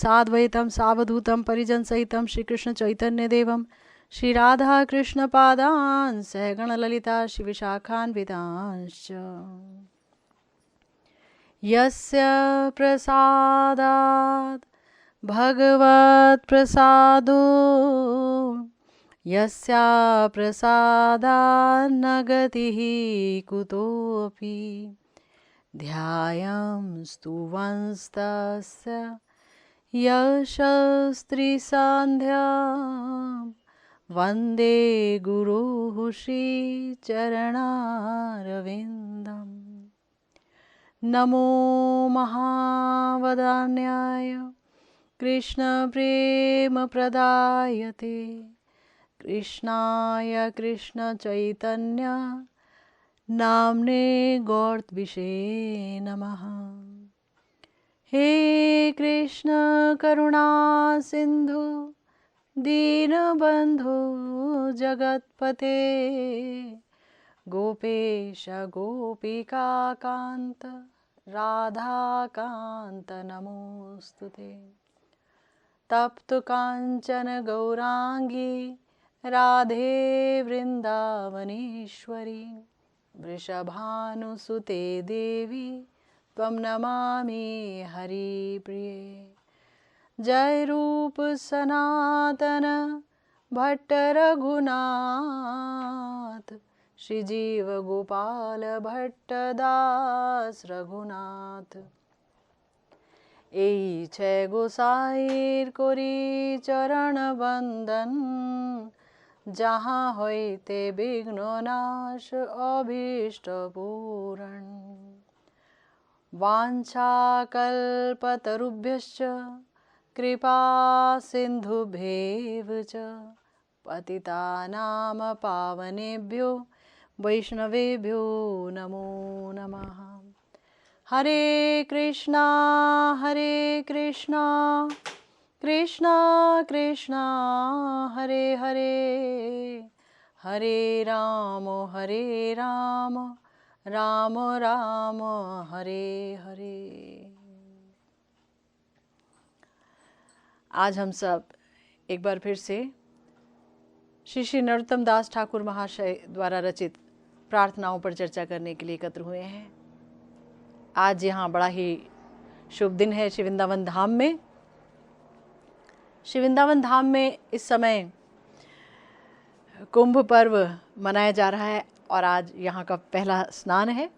साद्वैतं सावधूतं परिजन सहितं श्री कृष्ण चैतन्य देवं श्री राधा कृष्ण पादान् सहगण ललिता श्री विशाखान्वितांश्च यस्य प्रसादात् भगवत् प्रसादो यस्या प्रसादान्न गतिः कुतोऽपि ध्यायं स्तुवंस्तस्य यशस्त्रिसन्ध्यां वन्दे गुरुः श्रीचरणारविन्दम् नमो महावदान्याय कृष्णप्रेमप्रदायते कृष्णाय कृष्णचैतन्य नाम्ने गौरत्विषे नमः। हे कृष्ण करुणा सिंधु दीनबंधु जगत्पते गोपेश गोपिकाकान्त राधाकान्त नमोस्तुते। तप्त कांचन गौरांगी राधे वृंदावनेश्वरी वृषभानुसुते देवी त्वं नमामि हरिप्रिये। जय रूप सनातन भट्ट रघुनाथ श्रीजीव गोपाल भट्ट दास रघुनाथ। এই ছে গোসাইর করি চরণ বন্দন যাহা হইতে বিঘ্ন নাশ অভীষ্ট পূরণ। वाञ्छाकल्पतरुभ्यश्च कृपा सिन्धुभ्येव च पतितानां पावनेभ्यो वैष्णवेभ्यो नमो नमः। हरे कृष्णा कृष्णा कृष्णा हरे हरे हरे राम राम राम हरे हरे। आज हम सब एक बार फिर से श्री श्री नरोत्तम दास ठाकुर महाशय द्वारा रचित प्रार्थनाओं पर चर्चा करने के लिए एकत्र हुए हैं। आज यहाँ बड़ा ही शुभ दिन है श्री वृंदावन धाम में। श्री वृंदावन धाम में इस समय कुंभ पर्व मनाया जा रहा है और आज यहाँ का पहला स्नान है।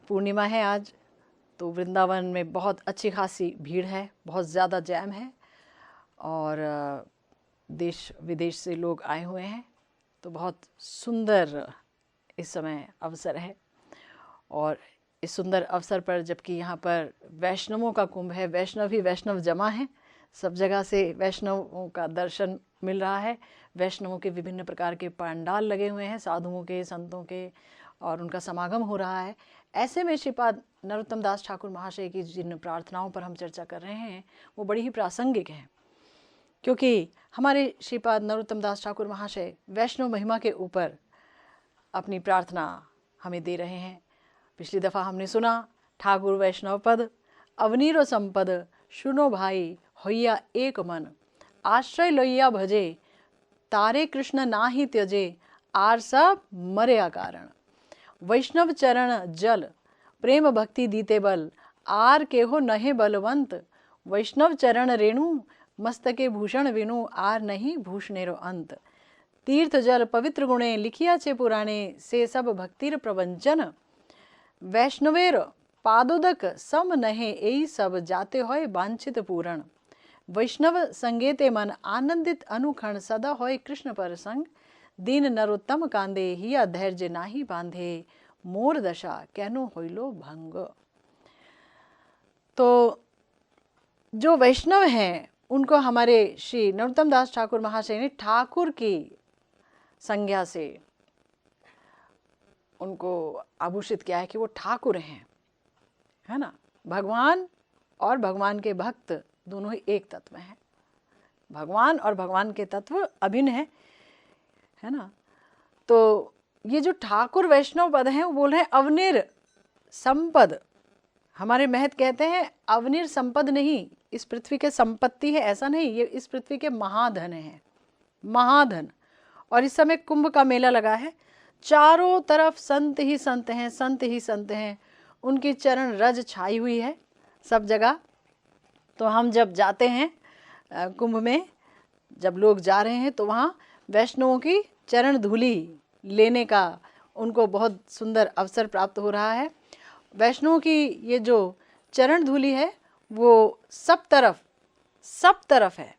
पूर्णिमा है आज, तो वृंदावन में बहुत अच्छी खासी भीड़ है, बहुत ज़्यादा जैम है और देश विदेश से लोग आए हुए हैं। तो बहुत सुंदर इस समय अवसर है और इस सुंदर अवसर पर जबकि यहाँ पर वैष्णवों का कुंभ है, वैष्णव ही वैष्णव जमा है, सब जगह से वैष्णवों का दर्शन मिल रहा है। वैष्णवों के विभिन्न प्रकार के पंडाल लगे हुए हैं, साधुओं के, संतों के, और उनका समागम हो रहा है। ऐसे में श्रीपाद नरोत्तम दास ठाकुर महाशय की जिन प्रार्थनाओं पर हम चर्चा कर रहे हैं वो बड़ी ही प्रासंगिक हैं, क्योंकि हमारे श्रीपाद नरोत्तम दास ठाकुर महाशय वैष्णव महिमा के ऊपर अपनी प्रार्थना हमें दे रहे हैं। पिछली दफ़ा हमने सुना ठाकुर वैष्णव पद अवनीरो संपद सुनो भाई होइया एक मन आश्रय लोइया भजे तारे कृष्ण नाही त्यजे आर सब मरे कारण। वैष्णव चरण जल प्रेम भक्ति दीते बल आर के हो नहे बलवंत। वैष्णव चरण रेणु मस्तके भूषण विनु आर नहीं भूषणेरो अंत। तीर्थ जल पवित्र गुणे लिखिया छे पुराणे से सब भक्तिर प्रवंचन। वैष्णवेर पादोदक सम नहे एई सब जाते होय वांछित पूरण। वैष्णव संगेते मन आनंदित अनुखण सदा होय कृष्ण पर संग। दीन नरोत्तम कांदे हिया धैर्य नाही बांधे मोर दशा कैनो होइलो भंग। तो जो वैष्णव हैं उनको हमारे श्री नरोत्तम दास ठाकुर महाशय ने ठाकुर की संज्ञा से उनको आभूषित किया है कि वो ठाकुर हैं, है ना। भगवान और भगवान के भक्त दोनों ही एक तत्व हैं। भगवान और भगवान के तत्व अभिन्न है ना। तो ये जो ठाकुर वैष्णव पद हैं वो बोल रहे हैं अवनिर संपद। हमारे महत कहते हैं अवनिर संपद नहीं, इस पृथ्वी के संपत्ति है ऐसा नहीं, ये इस पृथ्वी के महाधन है, महाधन। और इस समय कुंभ का मेला लगा है, चारों तरफ संत ही संत हैं, संत ही संत हैं, उनकी चरण रज छाई हुई है सब जगह। तो हम जब जाते हैं कुंभ में, जब लोग जा रहे हैं तो वहाँ वैष्णवों की चरण धूलि लेने का उनको बहुत सुंदर अवसर प्राप्त हो रहा है। वैष्णवों की ये जो चरण धूलि है वो सब तरफ है।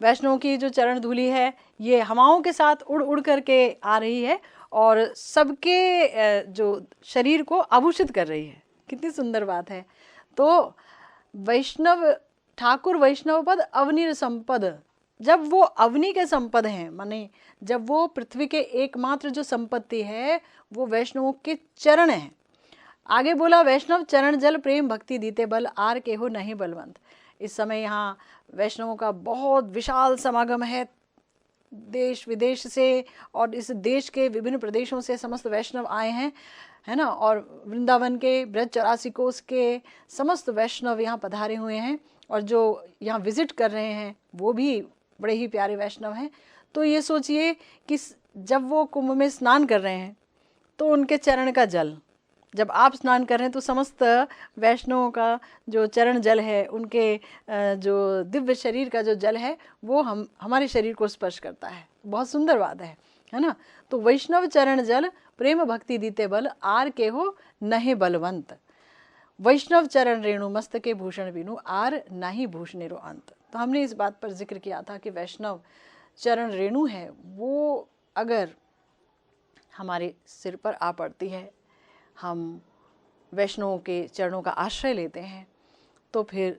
वैष्णवों की जो चरण धूलि है ये हवाओं के साथ उड़ उड़ करके आ रही है और सबके जो शरीर को आभूषित कर रही है। कितनी सुंदर बात है। तो वैष्णव ठाकुर वैष्णव पद अवनीर संपद, जब वो अवनी के संपद हैं, माने जब वो पृथ्वी के एकमात्र जो संपत्ति है वो वैष्णवों के चरण हैं। आगे बोला वैष्णव चरण जल प्रेम भक्ति दीते बल, आर के हो नहीं बलवंत। इस समय यहाँ वैष्णवों का बहुत विशाल समागम है, देश विदेश से और इस देश के विभिन्न प्रदेशों से समस्त वैष्णव आए हैं, है ना। और वृंदावन के ब्रज 84 कोस के समस्त वैष्णव यहाँ पधारे हुए हैं और जो यहाँ विजिट कर रहे हैं वो भी बड़े ही प्यारे वैष्णव हैं। तो ये सोचिए कि जब वो कुंभ में स्नान कर रहे हैं तो उनके चरण का जल, जब आप स्नान कर रहे हैं तो समस्त वैष्णवों का जो चरण जल है, उनके जो दिव्य शरीर का जो जल है वो हमारे शरीर को स्पर्श करता है। बहुत सुंदर बात है ना। तो वैष्णव चरण जल प्रेम भक्ति दीते बल, आर के हो नहीं बलवंत। वैष्णव चरण रेणु मस्तके भूषण बिनु, आर नाही भूषणेरो अंत। तो हमने इस बात पर जिक्र किया था कि वैष्णव चरण रेणु है वो अगर हमारे सिर पर आ पड़ती है, हम वैष्णवों के चरणों का आश्रय लेते हैं, तो फिर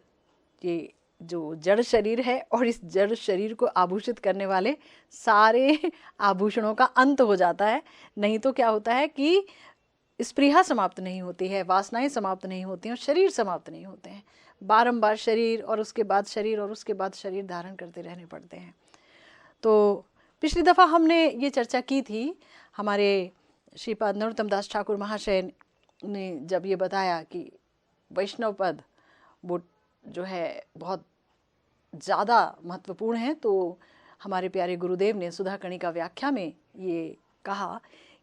ये जो जड़ शरीर है और इस जड़ शरीर को आभूषित करने वाले सारे आभूषणों का अंत हो जाता है। नहीं तो क्या होता है कि स्पृहा समाप्त नहीं होती है, वासनाएं समाप्त नहीं होती हैं और शरीर समाप्त नहीं होते हैं। बारंबार शरीर और उसके बाद शरीर और उसके बाद शरीर धारण करते रहने पड़ते हैं। तो पिछली दफ़ा हमने ये चर्चा की थी, हमारे श्रीपाद नरोत्तम दास ठाकुर महाशय ने जब ये बताया कि वैष्णव पद वो जो है बहुत ज़्यादा महत्वपूर्ण है, तो हमारे प्यारे गुरुदेव ने सुधा कणिका व्याख्या में ये कहा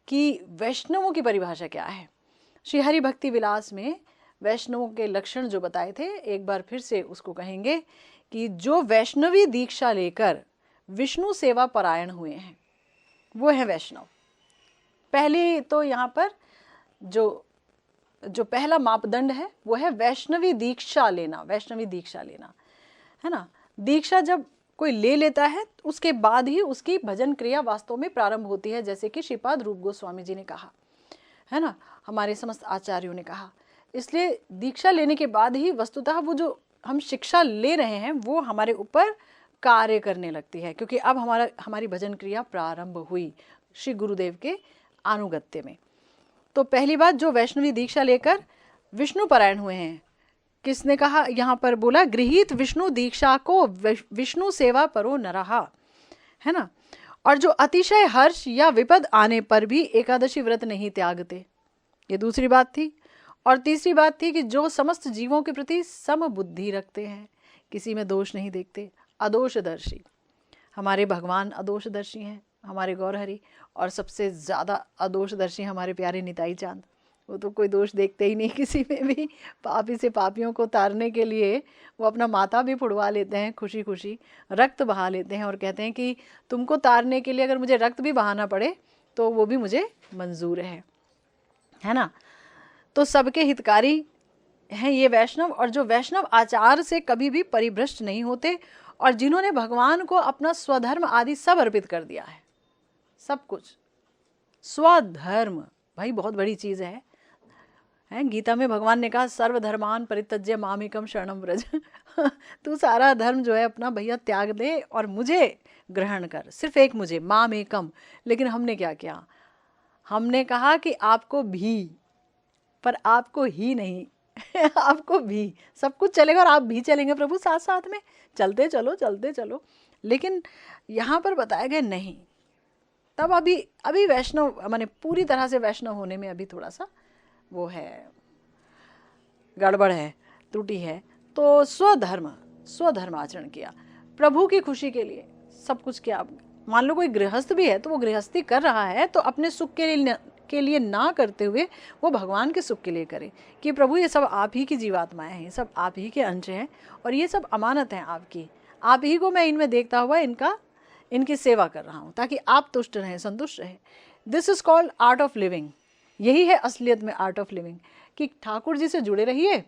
कि वैष्णवों की परिभाषा क्या है। श्री हरि भक्ति विलास में वैष्णवों के लक्षण जो बताए थे, एक बार फिर से उसको कहेंगे कि जो वैष्णवी दीक्षा लेकर विष्णु सेवा परायण हुए हैं वो है वैष्णव। पहली तो यहाँ पर जो पहला मापदंड है वो है वैष्णवी दीक्षा लेना, वैष्णवी दीक्षा लेना, है ना। दीक्षा जब कोई ले लेता है उसके बाद ही उसकी भजन क्रिया वास्तव में प्रारंभ होती है, जैसे कि श्रीपाद रूप गोस्वामी जी ने कहा, है ना, हमारे समस्त आचार्यों ने कहा। इसलिए दीक्षा लेने के बाद ही वस्तुतः वो जो हम शिक्षा ले रहे हैं वो हमारे ऊपर कार्य करने लगती है, क्योंकि अब हमारी भजन क्रिया प्रारंभ हुई श्री गुरुदेव के अनुगत्य में। तो पहली बात, जो वैष्णवी दीक्षा लेकर विष्णु परायण हुए हैं, किसने कहा, यहाँ पर बोला गृहीत विष्णु दीक्षा को विष्णु सेवा परो नरहा, है ना। और जो अतिशय हर्ष या विपद आने पर भी एकादशी व्रत नहीं त्यागते, ये दूसरी बात थी। और तीसरी बात थी कि जो समस्त जीवों के प्रति सम बुद्धि रखते हैं, किसी में दोष नहीं देखते, अदोषदर्शी। हमारे भगवान अदोषदर्शी हैं, हमारे गौरहरि, और सबसे ज़्यादा अदोषदर्शी हमारे प्यारे निताई चांद। वो तो कोई दोष देखते ही नहीं किसी में भी। पापी से पापियों को तारने के लिए वो अपना माथा भी फुड़वा लेते हैं, खुशी खुशी रक्त बहा लेते हैं और कहते हैं कि तुमको तारने के लिए अगर मुझे रक्त भी बहाना पड़े तो वो भी मुझे मंजूर है ना। तो सबके हितकारी हैं ये वैष्णव, और जो वैष्णव आचार से कभी भी परिभ्रष्ट नहीं होते और जिन्होंने भगवान को अपना स्वधर्म आदि सब अर्पित कर दिया है, सब कुछ। स्वधर्म भाई बहुत बड़ी चीज़ है। गीता में भगवान ने कहा सर्वधर्मान परित्यज्य मामेकम शरणम व्रज। तू सारा धर्म जो है अपना भैया त्याग दे और मुझे ग्रहण कर, सिर्फ एक मुझे, मामेकम। लेकिन हमने क्या किया, हमने कहा कि आपको भी, पर आपको ही नहीं आपको भी सब कुछ चलेगा और आप भी चलेंगे प्रभु साथ साथ में, चलते चलो चलते चलो। लेकिन यहाँ पर बताया गया नहीं, तब अभी वैष्णव माने पूरी तरह से वैष्णव होने में अभी थोड़ा सा वो है, गड़बड़ है, त्रुटि है। तो स्वधर्म आचरण किया, प्रभु की खुशी के लिए सब कुछ किया। मान लो कोई गृहस्थ भी है तो वो गृहस्थी कर रहा है तो अपने सुख के लिए ना करते हुए वो भगवान के सुख के लिए करे कि प्रभु ये सब आप ही की जीवात्माएं हैं, ये सब आप ही के अंश हैं और ये सब अमानत हैं आपकी, आप ही को मैं इनमें देखता हुआ इनकी सेवा कर रहा हूँ ताकि आप तुष्ट रहें, संतुष्ट रहें। This is called art of living. यही है असलियत में आर्ट ऑफ लिविंग कि ठाकुर जी से जुड़े रहिए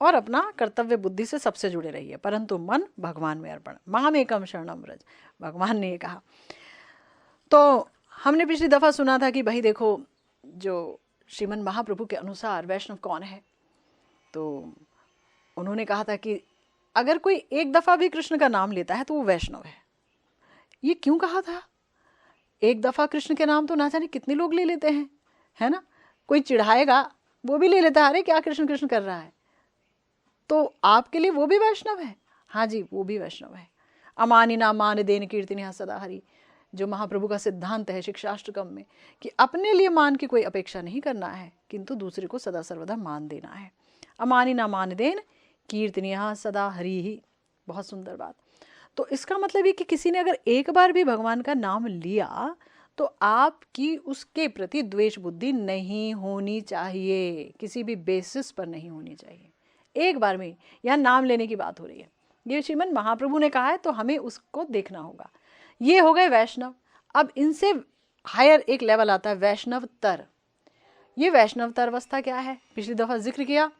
और अपना कर्तव्य बुद्धि से सबसे जुड़े रहिए, परंतु मन भगवान में अर्पण, मामेकम शरणम व्रज, भगवान ने ये कहा। तो हमने पिछली दफ़ा सुना था कि भाई देखो, जो श्रीमन महाप्रभु के अनुसार वैष्णव कौन है, तो उन्होंने कहा था कि अगर कोई एक दफ़ा भी कृष्ण का नाम लेता है तो वो वैष्णव है। ये क्यों कहा था? एक दफ़ा कृष्ण के नाम तो ना जाने कितने लोग ले लेते हैं, है ना। कोई चिढ़ाएगा वो भी ले लेता है, अरे क्या कृष्ण कृष्ण कर रहा है, तो आपके लिए वो भी वैष्णव है? हाँ जी, वो भी वैष्णव है। अमानिना मान देन कीर्तिनिहा सदा हरि, जो महाप्रभु का सिद्धांत है शिक्षाष्टकम में कि अपने लिए मान की कोई अपेक्षा नहीं करना है किंतु दूसरे को सदा सर्वदा मान देना है। अमानिना मान देन कीर्तिनिहा सदा हरि ही, बहुत सुंदर बात। तो इसका मतलब ये कि किसी ने अगर एक बार भी भगवान का नाम लिया तो आपकी उसके प्रति द्वेष बुद्धि नहीं होनी चाहिए, किसी भी बेसिस पर नहीं होनी चाहिए। एक बार में यहाँ नाम लेने की बात हो रही है, ये श्रीमन महाप्रभु ने कहा है तो हमें उसको देखना होगा। ये हो गए वैष्णव। अब इनसे हायर एक लेवल आता है वैष्णव तर। ये वैष्णव तर अवस्था क्या है? पिछली दफ़ा जिक्र किया,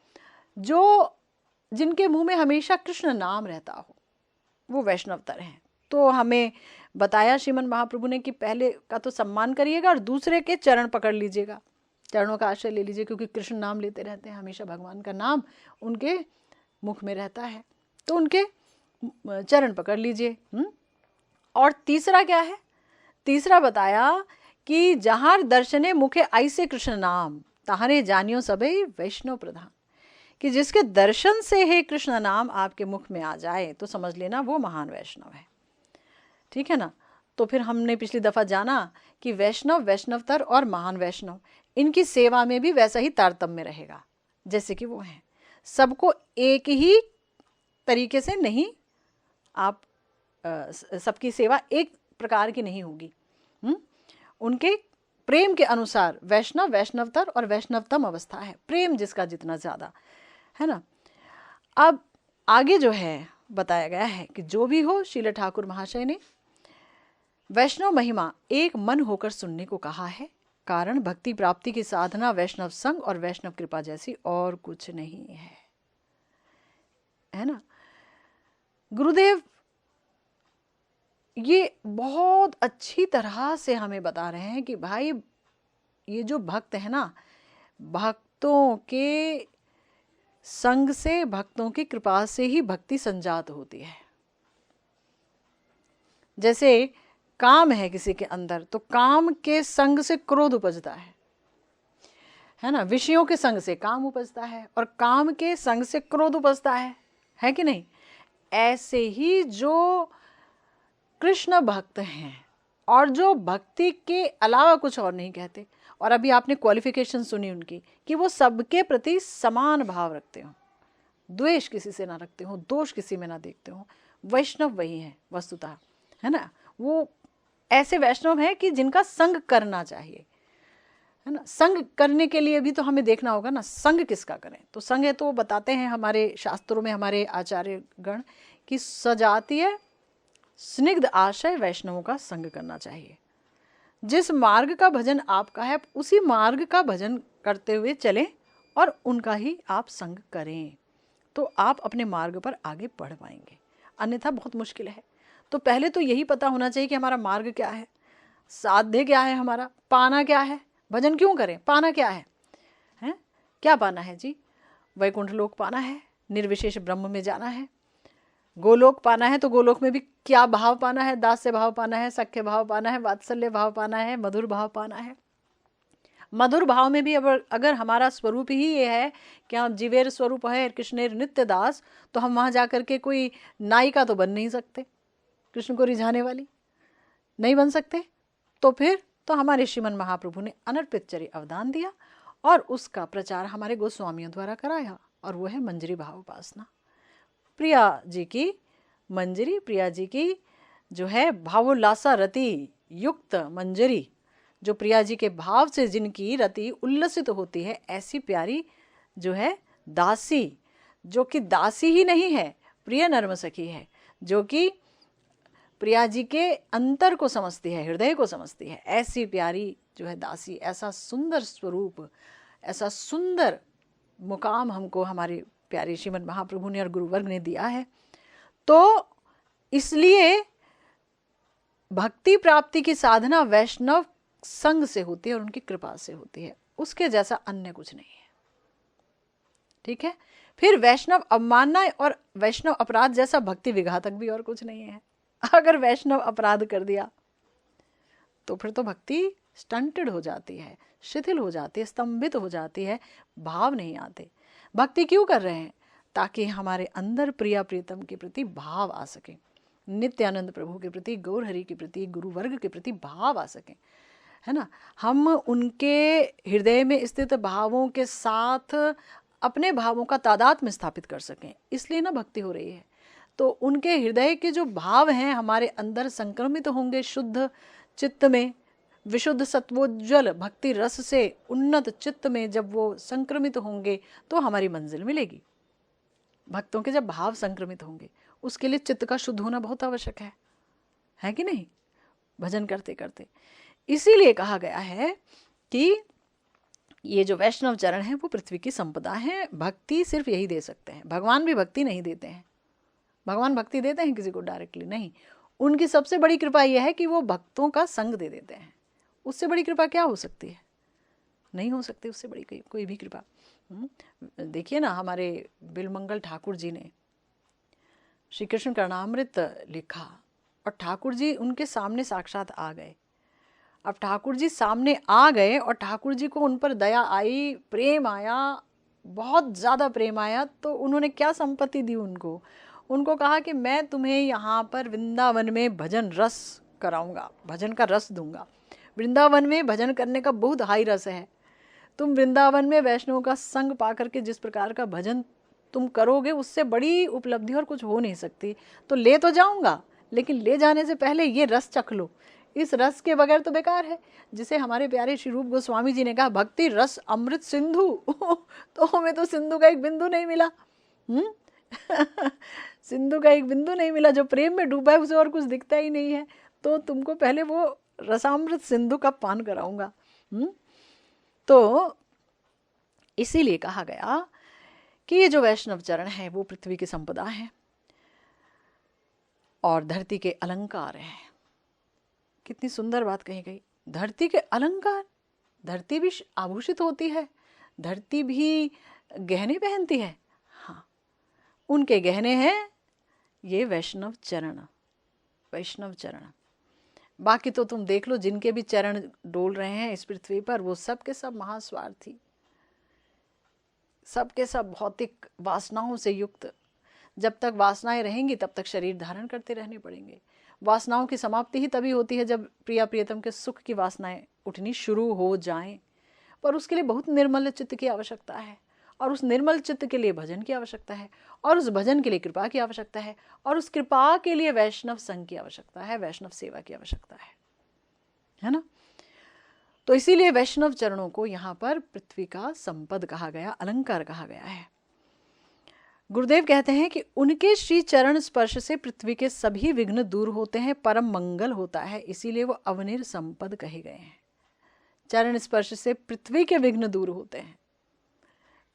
जो जिनके मुंह में हमेशा कृष्ण नाम रहता हो वो वैष्णव तर हैं। तो हमें बताया श्रीमन महाप्रभु ने कि पहले का तो सम्मान करिएगा और दूसरे के चरण पकड़ लीजिएगा, चरणों का आश्रय ले लीजिए, क्योंकि कृष्ण नाम लेते रहते हैं, हमेशा भगवान का नाम उनके मुख में रहता है, तो उनके चरण पकड़ लीजिए। और तीसरा क्या है? तीसरा बताया कि जहाँ दर्शने मुखे ऐसे कृष्ण नाम तहारे जानियो सबे वैष्णव प्रधान, कि जिसके दर्शन से हे कृष्ण नाम आपके मुख में आ जाए तो समझ लेना वो महान वैष्णव है। ठीक है ना। तो फिर हमने पिछली दफ़ा जाना कि वैष्णव, वैष्णवतर और महान वैष्णव, इनकी सेवा में भी वैसा ही तारतम्य रहेगा जैसे कि वो हैं। सबको एक ही तरीके से नहीं, आप सबकी सेवा एक प्रकार की नहीं होगी। उनके प्रेम के अनुसार वैष्णव, वैष्णवतर और वैष्णवतम अवस्था है, प्रेम जिसका जितना ज़्यादा है ना। अब आगे जो है बताया गया है कि जो भी हो, श्रील ठाकुर महाशय ने वैष्णव महिमा एक मन होकर सुनने को कहा है। कारण भक्ति प्राप्ति की साधना वैष्णव संग और वैष्णव कृपा जैसी और कुछ नहीं है ना। गुरुदेव ये बहुत अच्छी तरह से हमें बता रहे हैं कि भाई ये जो भक्त है ना, भक्तों के संग से, भक्तों की कृपा से ही भक्ति संजात होती है। जैसे काम है किसी के अंदर तो काम के संग से क्रोध उपजता है ना, विषयों के संग से काम उपजता है और काम के संग से क्रोध उपजता है कि नहीं। ऐसे ही जो कृष्ण भक्त हैं और जो भक्ति के अलावा कुछ और नहीं कहते, और अभी आपने क्वालिफिकेशन सुनी उनकी कि वो सबके प्रति समान भाव रखते हो, द्वेष किसी से ना रखते हो, दोष किसी में ना देखते हो, वैष्णव वही है वस्तुतः, है ना। वो ऐसे वैष्णव हैं कि जिनका संग करना चाहिए, है ना। संग करने के लिए भी तो हमें देखना होगा ना, संग किसका करें। तो संग है तो बताते हैं हमारे शास्त्रों में हमारे आचार्य गण कि सजातीय स्निग्ध आशय वैष्णवों का संग करना चाहिए। जिस मार्ग का भजन आपका है उसी मार्ग का भजन करते हुए चलें और उनका ही आप संग करें, तो आप अपने मार्ग पर आगे बढ़ पाएंगे, अन्यथा बहुत मुश्किल है। तो पहले तो यही पता होना चाहिए कि हमारा मार्ग क्या है, साध्य क्या है, हमारा पाना क्या है। भजन क्यों करें? पाना क्या है? क्या पाना है जी? वैकुंठ लोक पाना है, निर्विशेष ब्रह्म में जाना है। गोलोक पाना है तो गोलोक में भी क्या भाव पाना है? दास्य भाव पाना है, सख्य भाव पाना है, वात्सल्य भाव पाना है, मधुर भाव पाना है। मधुर भाव में भी अगर हमारा स्वरूप ही ये है कि हम जीवेर स्वरूप है कृष्णेर नित्य दास, तो हम वहाँ जा कर के कोई नायिका तो बन नहीं सकते, कृष्ण को रिझाने वाली नहीं बन सकते। तो फिर तो हमारे श्रीमन महाप्रभु ने अनर्पित चरी अवदान दिया और उसका प्रचार हमारे गोस्वामियों द्वारा कराया और वो है मंजरी भाव उपासना। प्रिया जी की मंजरी, प्रिया जी की जो है भावोल्लासा रति युक्त मंजरी, जो प्रिया जी के भाव से जिनकी रति उल्लसित होती है, ऐसी प्यारी जो है दासी, जो कि दासी ही नहीं है, प्रिय नर्म सखी है, जो कि प्रिया जी के अंतर को समझती है, हृदय को समझती है, ऐसी प्यारी जो है दासी। ऐसा सुंदर स्वरूप, ऐसा सुंदर मुकाम हमको हमारे प्यारे श्रीमद् महाप्रभु ने और गुरुवर्ग ने दिया है। तो इसलिए भक्ति प्राप्ति की साधना वैष्णव संग से होती है और उनकी कृपा से होती है, उसके जैसा अन्य कुछ नहीं है। ठीक है। फिर वैष्णव अवमानना और वैष्णव अपराध जैसा भक्ति विघातक भी और कुछ नहीं है। अगर वैष्णव अपराध कर दिया तो फिर तो भक्ति स्टंटेड हो जाती है, शिथिल हो जाती है, स्तंभित हो जाती है, भाव नहीं आते। भक्ति क्यों कर रहे हैं? ताकि हमारे अंदर प्रिया प्रीतम के प्रति भाव आ सके, नित्यानंद प्रभु के प्रति, गौर हरि के प्रति, गुरु वर्ग के प्रति भाव आ सके, है ना। हम उनके हृदय में स्थित भावों के साथ अपने भावों का तादात्म्य स्थापित कर सकें, इसलिए ना भक्ति हो रही है। तो उनके हृदय के जो भाव हैं हमारे अंदर संक्रमित होंगे, शुद्ध चित्त में, विशुद्ध सत्वोज्वल भक्ति रस से उन्नत चित्त में जब वो संक्रमित होंगे तो हमारी मंजिल मिलेगी। भक्तों के जब भाव संक्रमित होंगे, उसके लिए चित्त का शुद्ध होना बहुत आवश्यक है कि नहीं, भजन करते करते। इसीलिए कहा गया है कि ये जो वैष्णव चरण है वो पृथ्वी की संपदा है। भक्ति सिर्फ यही दे सकते हैं, भगवान भी भक्ति नहीं देते हैं। भगवान भक्ति देते हैं किसी को डायरेक्टली नहीं, उनकी सबसे बड़ी कृपा यह है कि वो भक्तों का संग दे देते हैं। उससे बड़ी कृपा क्या हो सकती है? नहीं हो सकती उससे बड़ी कोई भी कृपा। देखिए ना, हमारे बिलमंगल ठाकुर जी ने श्री कृष्ण कर्णामृत लिखा और ठाकुर जी उनके सामने साक्षात आ गए। अब ठाकुर जी सामने आ गए और ठाकुर जी को उन पर दया आई, प्रेम आया, बहुत ज़्यादा प्रेम आया। तो उन्होंने क्या संपत्ति दी उनको कहा कि मैं तुम्हें यहाँ पर वृंदावन में भजन रस कराऊंगा, भजन का रस दूंगा। वृंदावन में भजन करने का बहुत हाई रस है। तुम वृंदावन में वैष्णव का संग पा करके जिस प्रकार का भजन तुम करोगे, उससे बड़ी उपलब्धि और कुछ हो नहीं सकती। तो ले तो जाऊंगा, लेकिन ले जाने से पहले ये रस चख लो। इस रस के बगैर तो बेकार है। जिसे हमारे प्यारे श्री रूप गोस्वामी जी ने कहा, भक्ति रस अमृत सिंधु तो हमें तो सिंधु का एक बिंदु नहीं मिला। सिंधु का एक बिंदु नहीं मिला। जो प्रेम में डूबा है उसे और कुछ दिखता ही नहीं है। तो तुमको पहले वो रसामृत सिंधु का पान कराऊंगा। तो इसीलिए कहा गया कि ये जो वैष्णव चरण है वो पृथ्वी की संपदा है और धरती के अलंकार हैं। कितनी सुंदर बात कही गई, धरती के अलंकार। धरती भी आभूषित होती है, धरती भी गहने पहनती है। हाँ, उनके गहने हैं ये वैष्णव चरण, वैष्णव चरण। बाकी तो तुम देख लो, जिनके भी चरण डोल रहे हैं इस पृथ्वी पर, वो सब के सब महास्वार्थी, सब के सब भौतिक वासनाओं से युक्त। जब तक वासनाएं रहेंगी तब तक शरीर धारण करते रहने पड़ेंगे। वासनाओं की समाप्ति ही तभी होती है जब प्रिया प्रियतम के सुख की वासनाएं उठनी शुरू हो जाएं। पर उसके लिए बहुत निर्मल चित्त की आवश्यकता है, और उस निर्मल चित्त के लिए भजन की आवश्यकता है, और उस भजन के लिए कृपा की आवश्यकता है, और उस कृपा के लिए वैष्णव संघ की आवश्यकता है, वैष्णव सेवा की आवश्यकता है ना। तो इसीलिए वैष्णव चरणों को यहाँ पर पृथ्वी का संपद कहा गया, अलंकार कहा गया है। गुरुदेव कहते हैं कि उनके श्री चरण स्पर्श से पृथ्वी के सभी विघ्न दूर होते हैं, परम मंगल होता है, इसीलिए वो अवनिर संपद कहे गए हैं। चरण स्पर्श से पृथ्वी के विघ्न दूर होते हैं।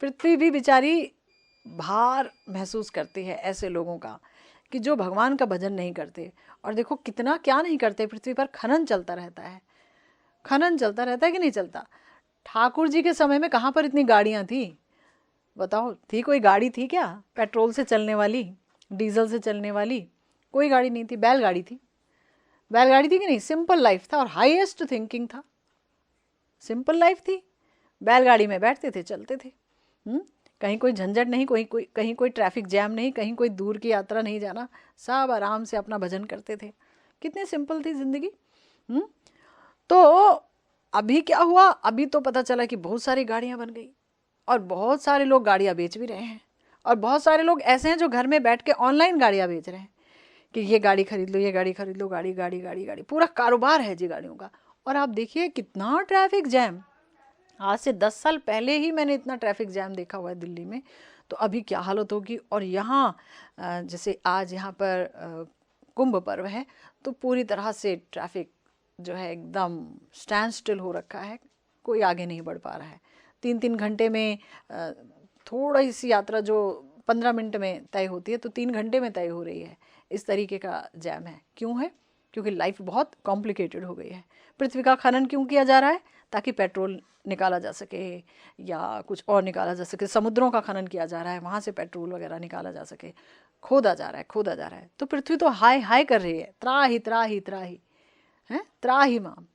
पृथ्वी भी बेचारी भार महसूस करती है ऐसे लोगों का कि जो भगवान का भजन नहीं करते। और देखो कितना क्या नहीं करते, पृथ्वी पर खनन चलता रहता है। खनन चलता रहता है कि नहीं चलता? ठाकुर जी के समय में कहाँ पर इतनी गाड़ियाँ थी बताओ? थी कोई गाड़ी थी क्या पेट्रोल से चलने वाली, डीजल से चलने वाली? कोई गाड़ी नहीं थी। बैलगाड़ी थी। बैलगाड़ी थी कि नहीं? सिंपल लाइफ था और हाईएस्ट थिंकिंग था। सिंपल लाइफ थी, बैलगाड़ी में बैठते थे, चलते थे। कहीं कोई झंझट नहीं, कहीं कोई ट्रैफिक जैम नहीं, कहीं कोई दूर की यात्रा नहीं जाना, सब आराम से अपना भजन करते थे। कितनी सिंपल थी जिंदगी। तो अभी क्या हुआ? अभी तो पता चला कि बहुत सारी गाड़ियां बन गई और बहुत सारे लोग गाड़ियां बेच भी रहे हैं। और बहुत सारे लोग ऐसे हैं जो घर में बैठ के ऑनलाइन गाड़ियाँ बेच रहे हैं कि ये गाड़ी खरीद लो, ये गाड़ी खरीद लो, गाड़ी गाड़ी गाड़ी गाड़ी, पूरा कारोबार है जी गाड़ियों का। और आप देखिए कितना ट्रैफिक जैम। आज से 10 साल पहले ही मैंने इतना ट्रैफिक जैम देखा हुआ है दिल्ली में, तो अभी क्या हालत होगी। और यहाँ जैसे आज यहाँ पर कुंभ पर्व है, तो पूरी तरह से ट्रैफिक जो है एकदम स्टैंड स्टिल हो रखा है, कोई आगे नहीं बढ़ पा रहा है। 3-3 घंटे में थोड़ी सी यात्रा जो 15 मिनट में तय होती है, तो 3 घंटे में तय हो रही है। इस तरीके का जैम है। क्यों है? क्योंकि लाइफ बहुत कॉम्प्लिकेटेड हो गई है। पृथ्वी का खनन क्यों किया जा रहा है? ताकि पेट्रोल निकाला जा सके या कुछ और निकाला जा सके। समुद्रों का खनन किया जा रहा है, वहाँ से पेट्रोल वगैरह निकाला जा सके। खोदा जा रहा है, खोदा जा रहा है। तो पृथ्वी तो हाय हाय कर रही है, त्राही त्राही त्राही है, त्राही माम।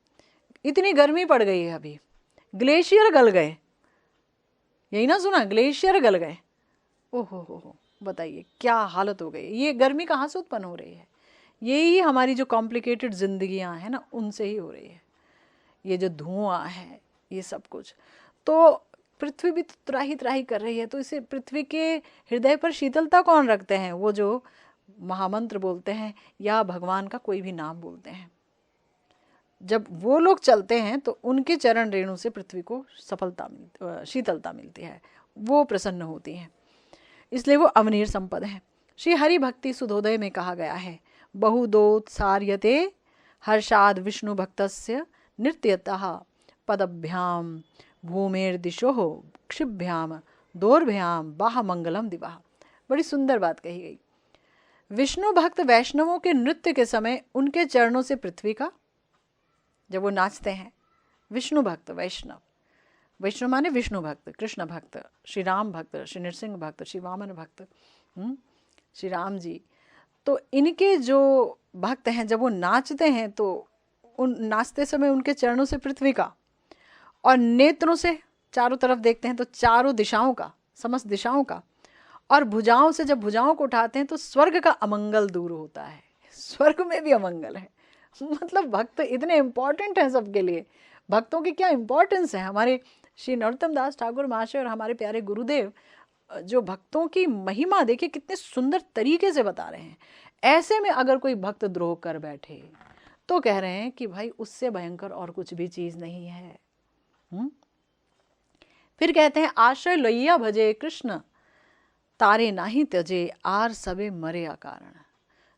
इतनी गर्मी पड़ गई है, अभी ग्लेशियर गल गए, यही ना सुना, ग्लेशियर गल गए। ओहो हो, बताइए क्या हालत हो गई। ये गर्मी कहाँ से उत्पन्न हो रही है? यही हमारी जो कॉम्प्लिकेटेड जिंदगियां हैं ना, उनसे ही हो रही है। ये जो धुआं है, ये सब कुछ, तो पृथ्वी भी तो त्राही त्राही कर रही है। तो इसे पृथ्वी के हृदय पर शीतलता कौन रखते हैं? वो जो महामंत्र बोलते हैं या भगवान का कोई भी नाम बोलते हैं, जब वो लोग चलते हैं तो उनके चरण रेणु से पृथ्वी को शीतलता मिलती है, वो प्रसन्न होती हैं, इसलिए वो अवनीर संपद है। श्री हरि भक्ति सुधोदय में कहा गया है, बहुदोत्सार्यते हर्षाद विष्णु भक्तस्य नृत्यतः पदभ्याम भूमिर्दिशोः क्षिभ्याम दोर्भ्याम बाह मंगलम दिवाह। बड़ी सुंदर बात कही गई। विष्णु भक्त वैष्णवों के नृत्य के समय उनके चरणों से पृथ्वी का, जब वो नाचते हैं, विष्णु भक्त वैष्णव, वैष्णव माने विष्णु भक्त, कृष्ण भक्त, श्री राम भक्त, श्री नृसिंह भक्त, श्री वामन भक्त, श्री राम जी, तो इनके जो भक्त हैं जब वो नाचते हैं तो उन नाचते समय उनके चरणों से पृथ्वी का, और नेत्रों से चारों तरफ देखते हैं तो चारों दिशाओं का, समस्त दिशाओं का, और भुजाओं से जब भुजाओं को उठाते हैं तो स्वर्ग का अमंगल दूर होता है। स्वर्ग में भी अमंगल है। मतलब भक्त इतने इम्पोर्टेंट हैं सबके लिए। भक्तों की क्या इम्पोर्टेंस है। हमारे श्री नरोत्तम दास ठाकुर महाशय और हमारे प्यारे गुरुदेव जो भक्तों की महिमा देखिए कितने सुंदर तरीके से बता रहे हैं। ऐसे में अगर कोई भक्त द्रोह कर बैठे तो कह रहे हैं कि भाई उससे भयंकर और कुछ भी चीज नहीं है। फिर कहते हैं, आश्रय लैया भजे कृष्ण तारे नाही त्यजे आर सबे मरे अकारण।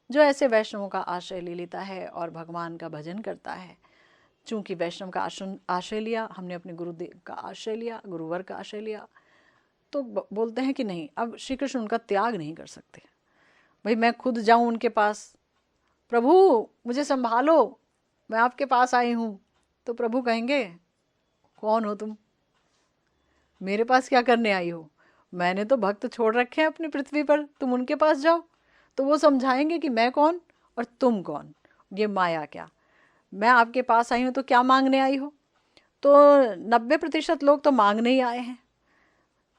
जो ऐसे वैष्णवों का आश्रय ले लेता है और भगवान का भजन करता है, चूंकि वैष्णव का आश्रय लिया, हमने अपने गुरुदेव का आश्रय लिया, गुरुवर का आश्रय लिया, तो बोलते हैं कि नहीं, अब श्री कृष्ण उनका त्याग नहीं कर सकते। भाई मैं खुद जाऊं उनके पास, प्रभु मुझे संभालो, मैं आपके पास आई हूँ, तो प्रभु कहेंगे कौन हो तुम, मेरे पास क्या करने आई हो? मैंने तो भक्त छोड़ रखे हैं अपनी पृथ्वी पर, तुम उनके पास जाओ। तो वो समझाएंगे कि मैं कौन और तुम कौन, ये माया क्या, मैं आपके पास आई हूँ तो क्या मांगने आई हो? तो 90% लोग तो मांगने ही आए हैं।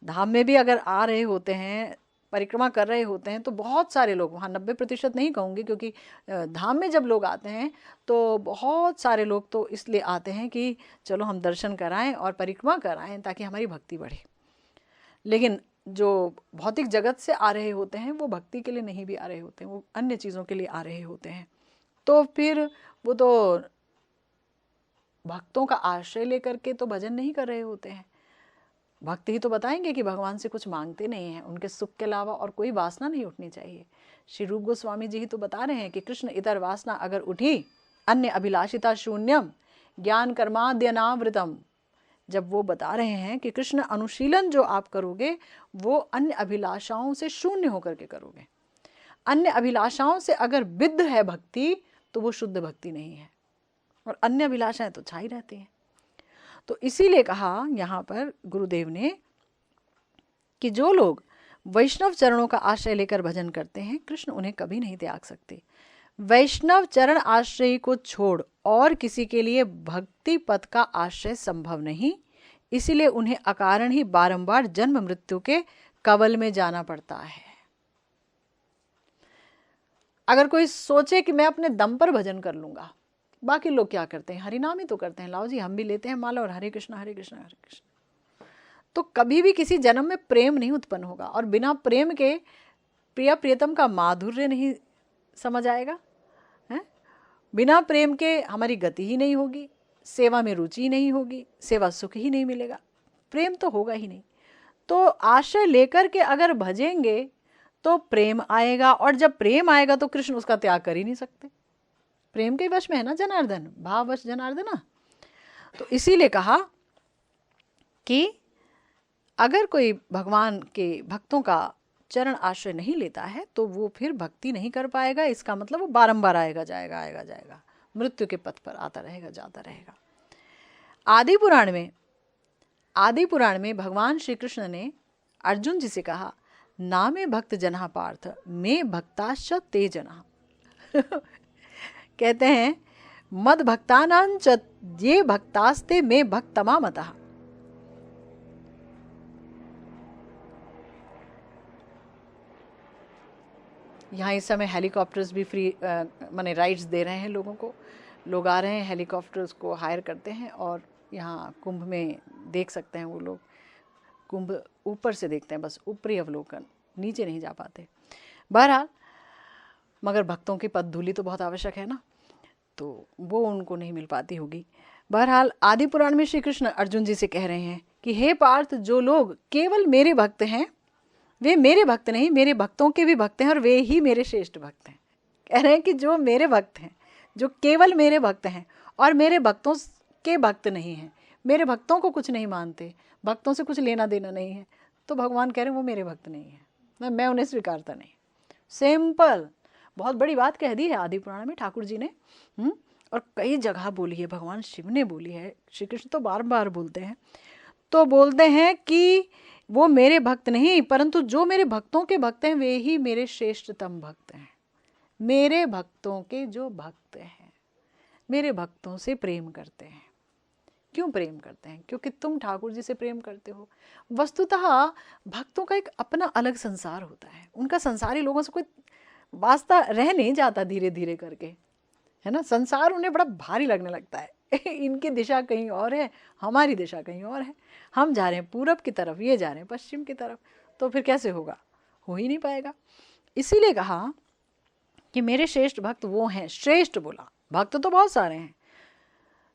धाम में भी अगर आ रहे होते हैं, परिक्रमा कर रहे होते हैं, तो बहुत सारे लोग, वहाँ 90% नहीं कहूँगी, क्योंकि धाम में जब लोग आते हैं तो बहुत सारे लोग तो इसलिए आते हैं कि चलो हम दर्शन कराएं और परिक्रमा कराएं ताकि हमारी भक्ति बढ़े। लेकिन जो भौतिक जगत से आ रहे होते हैं वो भक्ति के लिए नहीं भी आ रहे होते हैं, वो अन्य चीज़ों के लिए आ रहे होते हैं। तो फिर वो तो भक्तों का आश्रय लेकर के तो भजन नहीं कर रहे होते हैं। भक्त ही तो बताएंगे कि भगवान से कुछ मांगते नहीं हैं, उनके सुख के अलावा और कोई वासना नहीं उठनी चाहिए। श्री रूप गोस्वामी जी ही तो बता रहे हैं कि कृष्ण इतर वासना अगर उठी अन्य अभिलाषिता शून्यम ज्ञान कर्माद्यनावृतम। जब वो बता रहे हैं कि कृष्ण अनुशीलन जो आप करोगे वो अन्य अभिलाषाओं से शून्य होकर के करोगे। अन्य अभिलाषाओं से अगर विद्ध है भक्ति तो वो शुद्ध भक्ति नहीं है, और अन्य अभिलाषाएं तो छाई रहती हैं। तो इसीलिए कहा यहाँ पर गुरुदेव ने कि जो लोग वैष्णव चरणों का आश्रय लेकर भजन करते हैं, कृष्ण उन्हें कभी नहीं त्याग सकते। वैष्णव चरण आश्रय को छोड़ और किसी के लिए भक्ति पथ का आश्रय संभव नहीं, इसीलिए उन्हें अकारण ही बारंबार जन्म मृत्यु के कवल में जाना पड़ता है। अगर कोई सोचे कि मैं अपने दम पर भजन कर लूंगा, बाकी लोग क्या करते हैं, हरिनाम ही तो करते हैं, लाओ जी हम भी लेते हैं माला और हरे कृष्ण हरे कृष्ण हरे कृष्ण। तो कभी भी किसी जन्म में प्रेम नहीं उत्पन्न होगा, और बिना प्रेम के प्रिया प्रियतम का माधुर्य नहीं समझ आएगा, है? बिना प्रेम के हमारी गति ही नहीं होगी, सेवा में रुचि ही नहीं होगी, सेवा सुख ही नहीं मिलेगा, प्रेम तो होगा ही नहीं। तो आश्रय लेकर के अगर भजेंगे तो प्रेम आएगा, और जब प्रेम आएगा तो कृष्ण उसका त्याग कर ही नहीं सकते। प्रेम के वश में है ना जनार्दन, भाववश जनार्दना। तो इसीलिए कहा कि अगर कोई भगवान के भक्तों का चरण आश्रय नहीं लेता है तो वो फिर भक्ति नहीं कर पाएगा। इसका मतलब वो बारंबार आएगा जाएगा, मृत्यु के पथ पर आता रहेगा, जाता रहेगा। आदि पुराण में भगवान श्री कृष्ण ने अर्जुन जी से कहा, ना में भक्त जना पार्थ, में भक्ताश्च ते जना। कहते हैं, मद भक्तानांच ये भक्तास्ते में भक्तमा मतः। यहाँ इस समय हेलीकॉप्टर्स भी फ्री माने राइड्स दे रहे हैं लोगों को। लोग आ रहे हैं, हेलीकॉप्टर्स को हायर करते हैं और यहाँ कुंभ में देख सकते हैं। वो लोग कुंभ ऊपर से देखते हैं, बस ऊपरी अवलोकन, नीचे नहीं जा पाते। बहरहाल, मगर भक्तों की पद धूलि तो बहुत आवश्यक है ना, तो वो उनको नहीं मिल पाती होगी। बहरहाल, आदि पुराण में श्री कृष्ण अर्जुन जी से कह रहे हैं कि हे पार्थ, जो लोग केवल मेरे भक्त हैं वे मेरे भक्त नहीं, मेरे भक्तों के भी भक्त हैं और वे ही मेरे श्रेष्ठ भक्त हैं। कह रहे हैं कि जो मेरे भक्त हैं, जो केवल मेरे भक्त हैं और मेरे भक्तों के भक्त नहीं हैं, मेरे भक्तों को कुछ नहीं मानते, भक्तों से कुछ लेना देना नहीं है, तो भगवान कह रहे हैं वो मेरे भक्त नहीं है, मैं उन्हें स्वीकारता नहीं। सिंपल, बहुत बड़ी बात कह दी है आदि पुराण में ठाकुर जी ने। और कई जगह बोली है, भगवान शिव ने बोली है, श्री कृष्ण तो बार बार बोलते हैं। तो बोलते हैं कि वो मेरे भक्त नहीं, परंतु जो मेरे भक्तों के भक्त हैं वे ही मेरे श्रेष्ठतम भक्त हैं। मेरे भक्तों के जो भक्त हैं, मेरे भक्तों से प्रेम करते हैं। क्यों प्रेम करते हैं? क्योंकि तुम ठाकुर जी से प्रेम करते हो। वस्तुतः भक्तों का एक अपना अलग संसार होता है, उनका संसारी लोगों से कोई वास्ता रह नहीं जाता धीरे धीरे करके, है ना। संसार उन्हें बड़ा भारी लगने लगता है। इनकी दिशा कहीं और है, हमारी दिशा कहीं और है। हम जा रहे हैं पूरब की तरफ, ये जा रहे हैं पश्चिम की तरफ, तो फिर कैसे होगा? हो ही नहीं पाएगा। इसीलिए कहा कि मेरे श्रेष्ठ भक्त वो हैं। श्रेष्ठ बोला, भक्त तो बहुत सारे हैं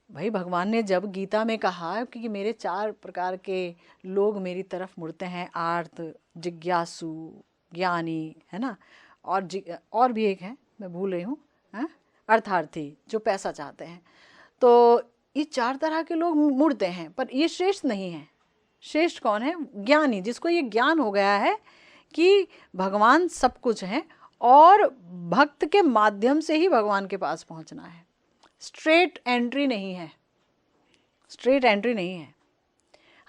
भाई। भगवान ने जब गीता में कहा कि मेरे 4 प्रकार के लोग मेरी तरफ मुड़ते हैं, आर्त, जिज्ञासु, ज्ञानी, है ना, और भी एक है, मैं भूल रही हूँ, अर्थार्थी, जो पैसा चाहते हैं। तो ये 4 तरह के लोग मुड़ते हैं, पर ये श्रेष्ठ नहीं है। श्रेष्ठ कौन है? ज्ञानी, जिसको ये ज्ञान हो गया है कि भगवान सब कुछ है और भक्त के माध्यम से ही भगवान के पास पहुंचना है। स्ट्रेट एंट्री नहीं है, स्ट्रेट एंट्री नहीं है।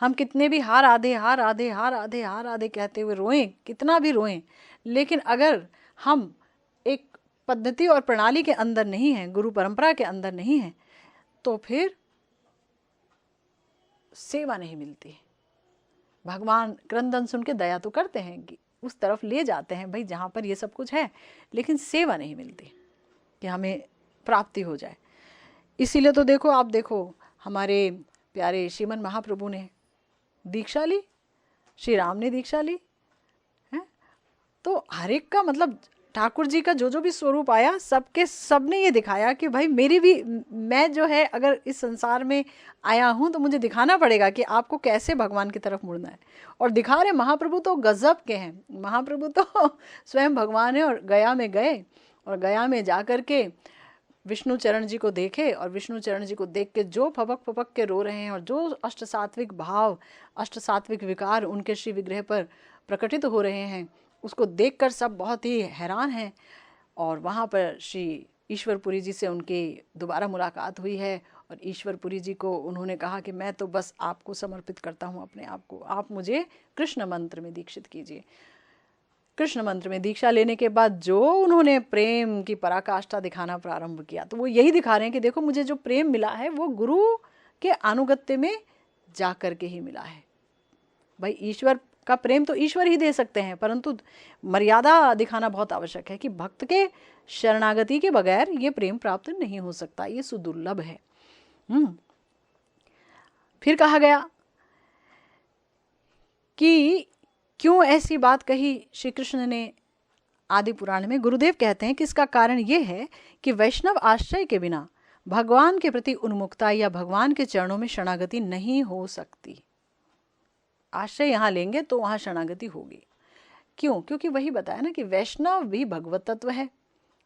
हम कितने भी हार आधे कहते हुए रोएं, कितना भी रोएं, लेकिन अगर हम एक पद्धति और प्रणाली के अंदर नहीं हैं, गुरु परंपरा के अंदर नहीं हैं, तो फिर सेवा नहीं मिलती। भगवान क्रंदन सुन के दया तो करते हैं कि उस तरफ ले जाते हैं भाई जहाँ पर ये सब कुछ है, लेकिन सेवा नहीं मिलती कि हमें प्राप्ति हो जाए। इसीलिए तो देखो, आप देखो, हमारे प्यारे श्रीमन महाप्रभु ने दीक्षा ली, श्री राम ने दीक्षा ली है। तो हर एक का मतलब ठाकुर जी का जो भी स्वरूप आया, सबने ये दिखाया कि भाई मैं जो है अगर इस संसार में आया हूँ तो मुझे दिखाना पड़ेगा कि आपको कैसे भगवान की तरफ मुड़ना है। और दिखा रहे। महाप्रभु तो गजब के हैं, महाप्रभु तो स्वयं भगवान है। और गया में गए और गया में जा कर के विष्णु चरण जी को देखे, और विष्णु चरण जी को देख के जो फपक के रो रहे हैं और जो अष्ट सात्विक भाव, अष्ट सात्विक विकार उनके श्री विग्रह पर प्रकटित हो रहे हैं, उसको देखकर सब बहुत ही हैरान हैं। और वहाँ पर श्री ईश्वरपुरी जी से उनकी दोबारा मुलाकात हुई है, और ईश्वरपुरी जी को उन्होंने कहा कि मैं तो बस आपको समर्पित करता हूँ अपने आप को, आप मुझे कृष्ण मंत्र में दीक्षित कीजिए। कृष्ण मंत्र में दीक्षा लेने के बाद जो उन्होंने प्रेम की पराकाष्ठा दिखाना प्रारंभ किया, तो वो यही दिखा रहे हैं कि देखो, मुझे जो प्रेम मिला है वो गुरु के अनुगत्य में जा कर के ही मिला है। भाई ईश्वर का प्रेम तो ईश्वर ही दे सकते हैं, परंतु मर्यादा दिखाना बहुत आवश्यक है कि भक्त के शरणागति के बगैर ये प्रेम प्राप्त नहीं हो सकता, ये सुदुर्लभ है। फिर कहा गया कि क्यों ऐसी बात कही श्री कृष्ण ने आदि पुराण में। गुरुदेव कहते हैं कि इसका कारण ये है कि वैष्णव आश्रय के बिना भगवान के प्रति उन्मुखता या भगवान के चरणों में शरणागति नहीं हो सकती। आश्रय यहाँ लेंगे तो वहाँ शरणागति होगी। क्यों? क्योंकि वही बताया ना कि वैष्णव भी भगवत तत्व है,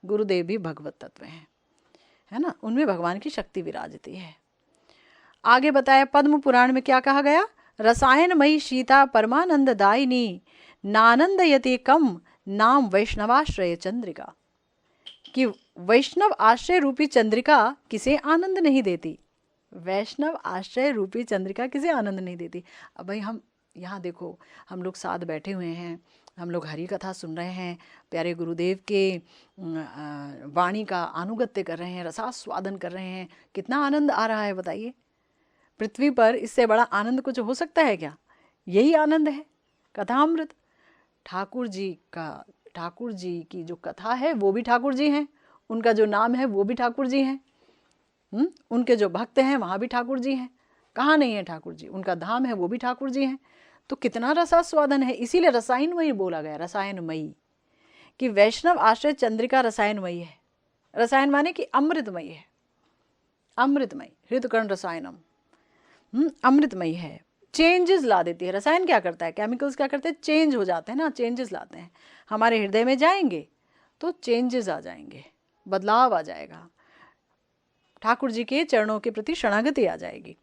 गुरुदेव भी भगवत तत्व है ना, उनमें भगवान की शक्ति विराजती है। आगे बताया पद्म पुराण में क्या कहा गया, रसायनमयी शीता परमानंद दायिनी नानंदयति कम नाम वैष्णवाश्रय चंद्रिका, कि वैष्णव आश्रय रूपी चंद्रिका किसे आनंद नहीं देती। वैष्णव आश्रय रूपी चंद्रिका किसे आनंद नहीं देती। अब भाई हम यहाँ देखो, हम लोग साथ बैठे हुए हैं, हम लोग हरि कथा सुन रहे हैं, प्यारे गुरुदेव के वाणी का अनुगत्य कर रहे हैं, रसास्वादन कर रहे हैं, कितना आनंद आ रहा है बताइए। पृथ्वी पर इससे बड़ा आनंद कुछ हो सकता है क्या? यही आनंद है कथामृत। ठाकुर जी की जो कथा है वो भी ठाकुर जी हैं, उनका जो नाम है वो भी ठाकुर जी हैं, उनके जो भक्त हैं वहाँ भी ठाकुर जी हैं। कहाँ नहीं है ठाकुर जी? उनका धाम है वो भी ठाकुर जी हैं। तो कितना रसास्वादन है। इसीलिए रसायनमयी बोला गया, रसायनमयी, कि वैष्णव आश्रय चंद्रिका रसायनमयी है। रसायन माने कि अमृतमयी है, अमृतमयी, हृदकर्ण रसायनम, अमृतमयी है, चेंजेस ला देती है। रसायन क्या करता है, केमिकल्स क्या करते हैं, चेंज हो जाते हैं ना, चेंजेस लाते हैं। हमारे हृदय में जाएंगे तो चेंजेस आ जाएंगे, बदलाव आ जाएगा, ठाकुर जी के चरणों के प्रति शरणागति आ जाएगी।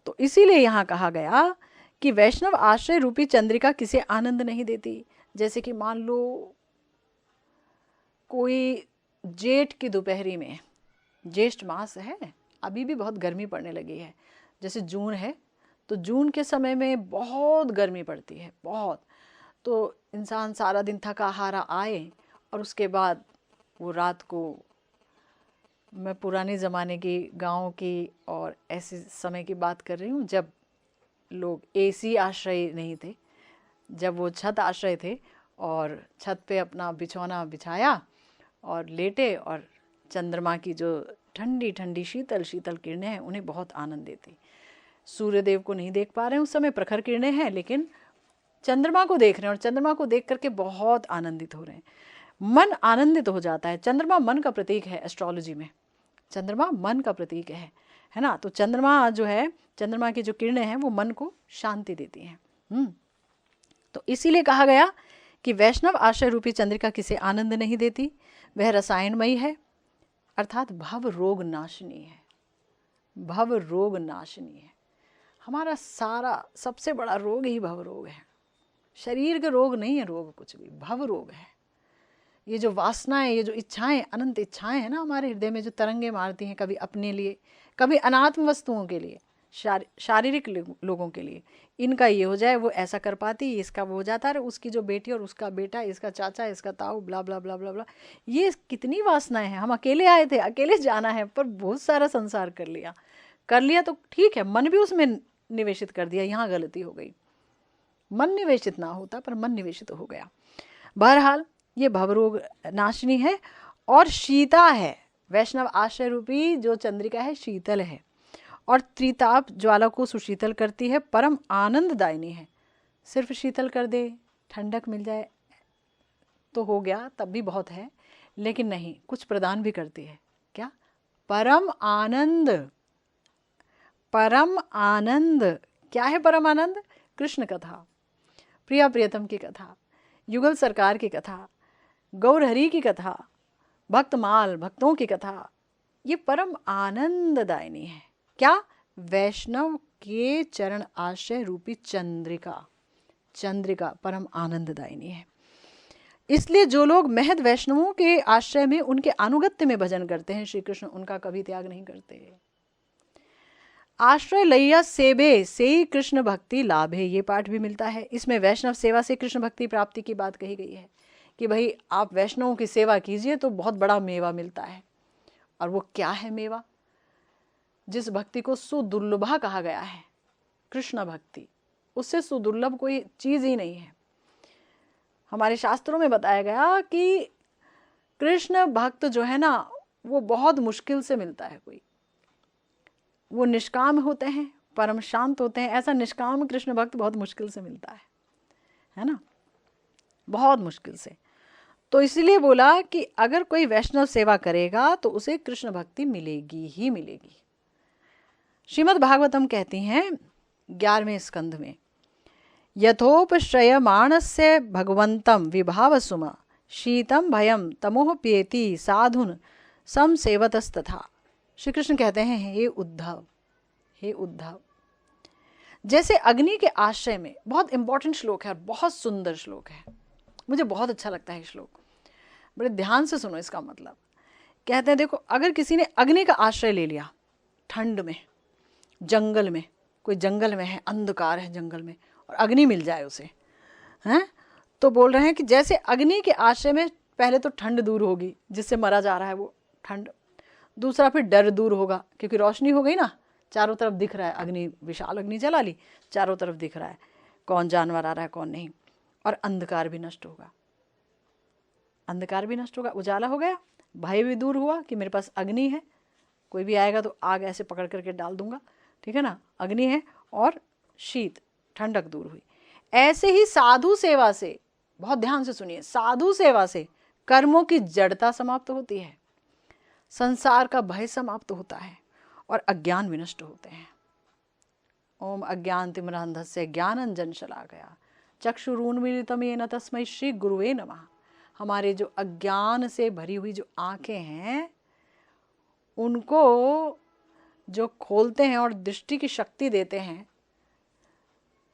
तो इसीलिए यहाँ कहा गया कि वैष्णव आश्रय रूपी चंद्रिका किसे आनंद नहीं देती। जैसे कि मान लो कोई जेठ की दोपहरी में, ज्येष्ठ मास है, अभी भी बहुत गर्मी पड़ने लगी है, जैसे जून है तो जून के समय में बहुत गर्मी पड़ती है, बहुत। तो इंसान सारा दिन थका हारा आए और उसके बाद वो रात को, मैं पुराने ज़माने की गाँव की और ऐसे समय की बात कर रही हूँ जब लोग एसी आश्रय नहीं थे, जब वो छत आश्रय थे, और छत पे अपना बिछौना बिछाया और लेटे, और चंद्रमा की जो ठंडी ठंडी शीतल शीतल किरणें हैं उन्हें बहुत आनंद देती। सूर्यदेव को नहीं देख पा रहे हैं उस समय, प्रखर किरणें हैं, लेकिन चंद्रमा को देख रहे हैं और चंद्रमा को देख करके बहुत आनंदित हो रहे हैं। मन आनंदित हो जाता है। चंद्रमा मन का प्रतीक है, एस्ट्रोलॉजी में चंद्रमा मन का प्रतीक है ना। तो चंद्रमा जो है, चंद्रमा की जो किरणें हैं वो मन को शांति देती हैं। तो इसीलिए कहा गया कि वैष्णव आश्रय रूपी चंद्रिका किसे आनंद नहीं देती, वह रसायनमयी है, अर्थात भव रोग नाशनी है, भव रोग नाशनी है। हमारा सारा सबसे बड़ा रोग ही भव रोग है। शरीर के रोग नहीं है रोग, कुछ भी भव रोग है। ये जो वासनाएं, ये जो इच्छाएं, अनंत इच्छाएं हैं ना हमारे हृदय में, जो तरंगे मारती हैं, कभी अपने लिए, कभी अनात्म वस्तुओं के लिए, शारीरिक लोगों के लिए, इनका ये हो जाए वो ऐसा कर पाती, इसका वो हो जाता है, उसकी जो बेटी और उसका बेटा, इसका चाचा, इसका ताऊ, ब्ला ब्ला ब्ला ब्ला ब्ला। ये कितनी वासनाएं हैं। हम अकेले आए थे, अकेले जाना है, पर बहुत सारा संसार कर लिया तो ठीक है, मन भी उसमें निवेशित कर दिया, यहाँ गलती हो गई। मन निवेशित ना होता, पर मन निवेशित हो गया। बहरहाल ये भवरोग नाशनी है और शीता है। वैष्णव आश्रय रूपी जो चंद्रिका है शीतल है और त्रिताप ज्वाला को सुशीतल करती है, परम आनंददायिनी है। सिर्फ शीतल कर दे, ठंडक मिल जाए तो हो गया, तब भी बहुत है, लेकिन नहीं, कुछ प्रदान भी करती है। क्या? परम आनंद। परम आनंद क्या है? परम आनंद कृष्ण कथा, प्रिया प्रियतम की कथा, युगल सरकार की कथा, गौरहरि की कथा, भक्तमाल भक्तों की कथा, ये परम आनंददायिनी है। क्या? वैष्णव के चरण आश्रय रूपी चंद्रिका, चंद्रिका परम आनंददायिनी है। इसलिए जो लोग महद वैष्णवों के आश्रय में, उनके अनुगत्य में भजन करते हैं, श्री कृष्ण उनका कभी त्याग नहीं करते। आश्रय लैया सेबे से ही कृष्ण भक्ति लाभ है, ये पाठ भी मिलता है। इसमें वैष्णव सेवा से कृष्ण भक्ति प्राप्ति की बात कही गई है कि भाई आप वैष्णवों की सेवा कीजिए तो बहुत बड़ा मेवा मिलता है। और वो क्या है मेवा? जिस भक्ति को सुदुर्लभा कहा गया है, कृष्ण भक्ति, उससे सुदुर्लभ कोई चीज ही नहीं है। हमारे शास्त्रों में बताया गया कि कृष्ण भक्त जो है ना, वो बहुत मुश्किल से मिलता है कोई। वो निष्काम होते हैं, परम शांत होते हैं। ऐसा निष्काम कृष्ण भक्त बहुत मुश्किल से मिलता है ना, बहुत मुश्किल से। तो इसलिए बोला कि अगर कोई वैष्णव सेवा करेगा तो उसे कृष्ण भक्ति मिलेगी ही मिलेगी। श्रीमद् भागवतम कहती हैं 11वें स्कंध में, यथोपश्रयमाणस्य भगवंतम विभावसुम शीतम भयम तमोप्येति साधुन समसेवतस्तथा। श्री कृष्ण कहते हैं, हे उद्धव, हे उद्धव, जैसे अग्नि के आश्रय में, बहुत इंपॉर्टेंट श्लोक है और बहुत सुंदर श्लोक है, मुझे बहुत अच्छा लगता है श्लोक, बड़े ध्यान से सुनो इसका मतलब। कहते हैं देखो, अगर किसी ने अग्नि का आश्रय ले लिया ठंड में, जंगल में, कोई जंगल में है, अंधकार है जंगल में, और अग्नि मिल जाए उसे, हैं, तो बोल रहे हैं कि जैसे अग्नि के आश्रय में पहले तो ठंड दूर होगी, जिससे मरा जा रहा है वो ठंड, दूसरा फिर डर दूर होगा क्योंकि रोशनी हो गई ना, चारों तरफ दिख रहा है, अग्नि, विशाल अग्नि जला ली, चारों तरफ दिख रहा है कौन जानवर आ रहा है कौन नहीं, और अंधकार भी नष्ट होगा, अंधकार भी नष्ट होगा, उजाला हो गया, भय भी दूर हुआ कि मेरे पास अग्नि है, कोई भी आएगा तो आग ऐसे पकड़ करके डाल दूंगा, ठीक है ना, अग्नि है, और शीत, ठंडक दूर हुई। ऐसे ही साधु सेवा से, बहुत ध्यान से सुनिए, साधु सेवा से कर्मों की जड़ता समाप्त होती है, संसार का भय समाप्त होता है, और अज्ञान विनष्ट होते हैं। ओम अज्ञानतिमिरान्धस्य ज्ञानांजन शलाकया चक्षुरुन्मीलितं येन तस्मै श्री गुरुवे नमः। हमारे जो अज्ञान से भरी हुई जो आंखें हैं, उनको जो खोलते हैं और दृष्टि की शक्ति देते हैं,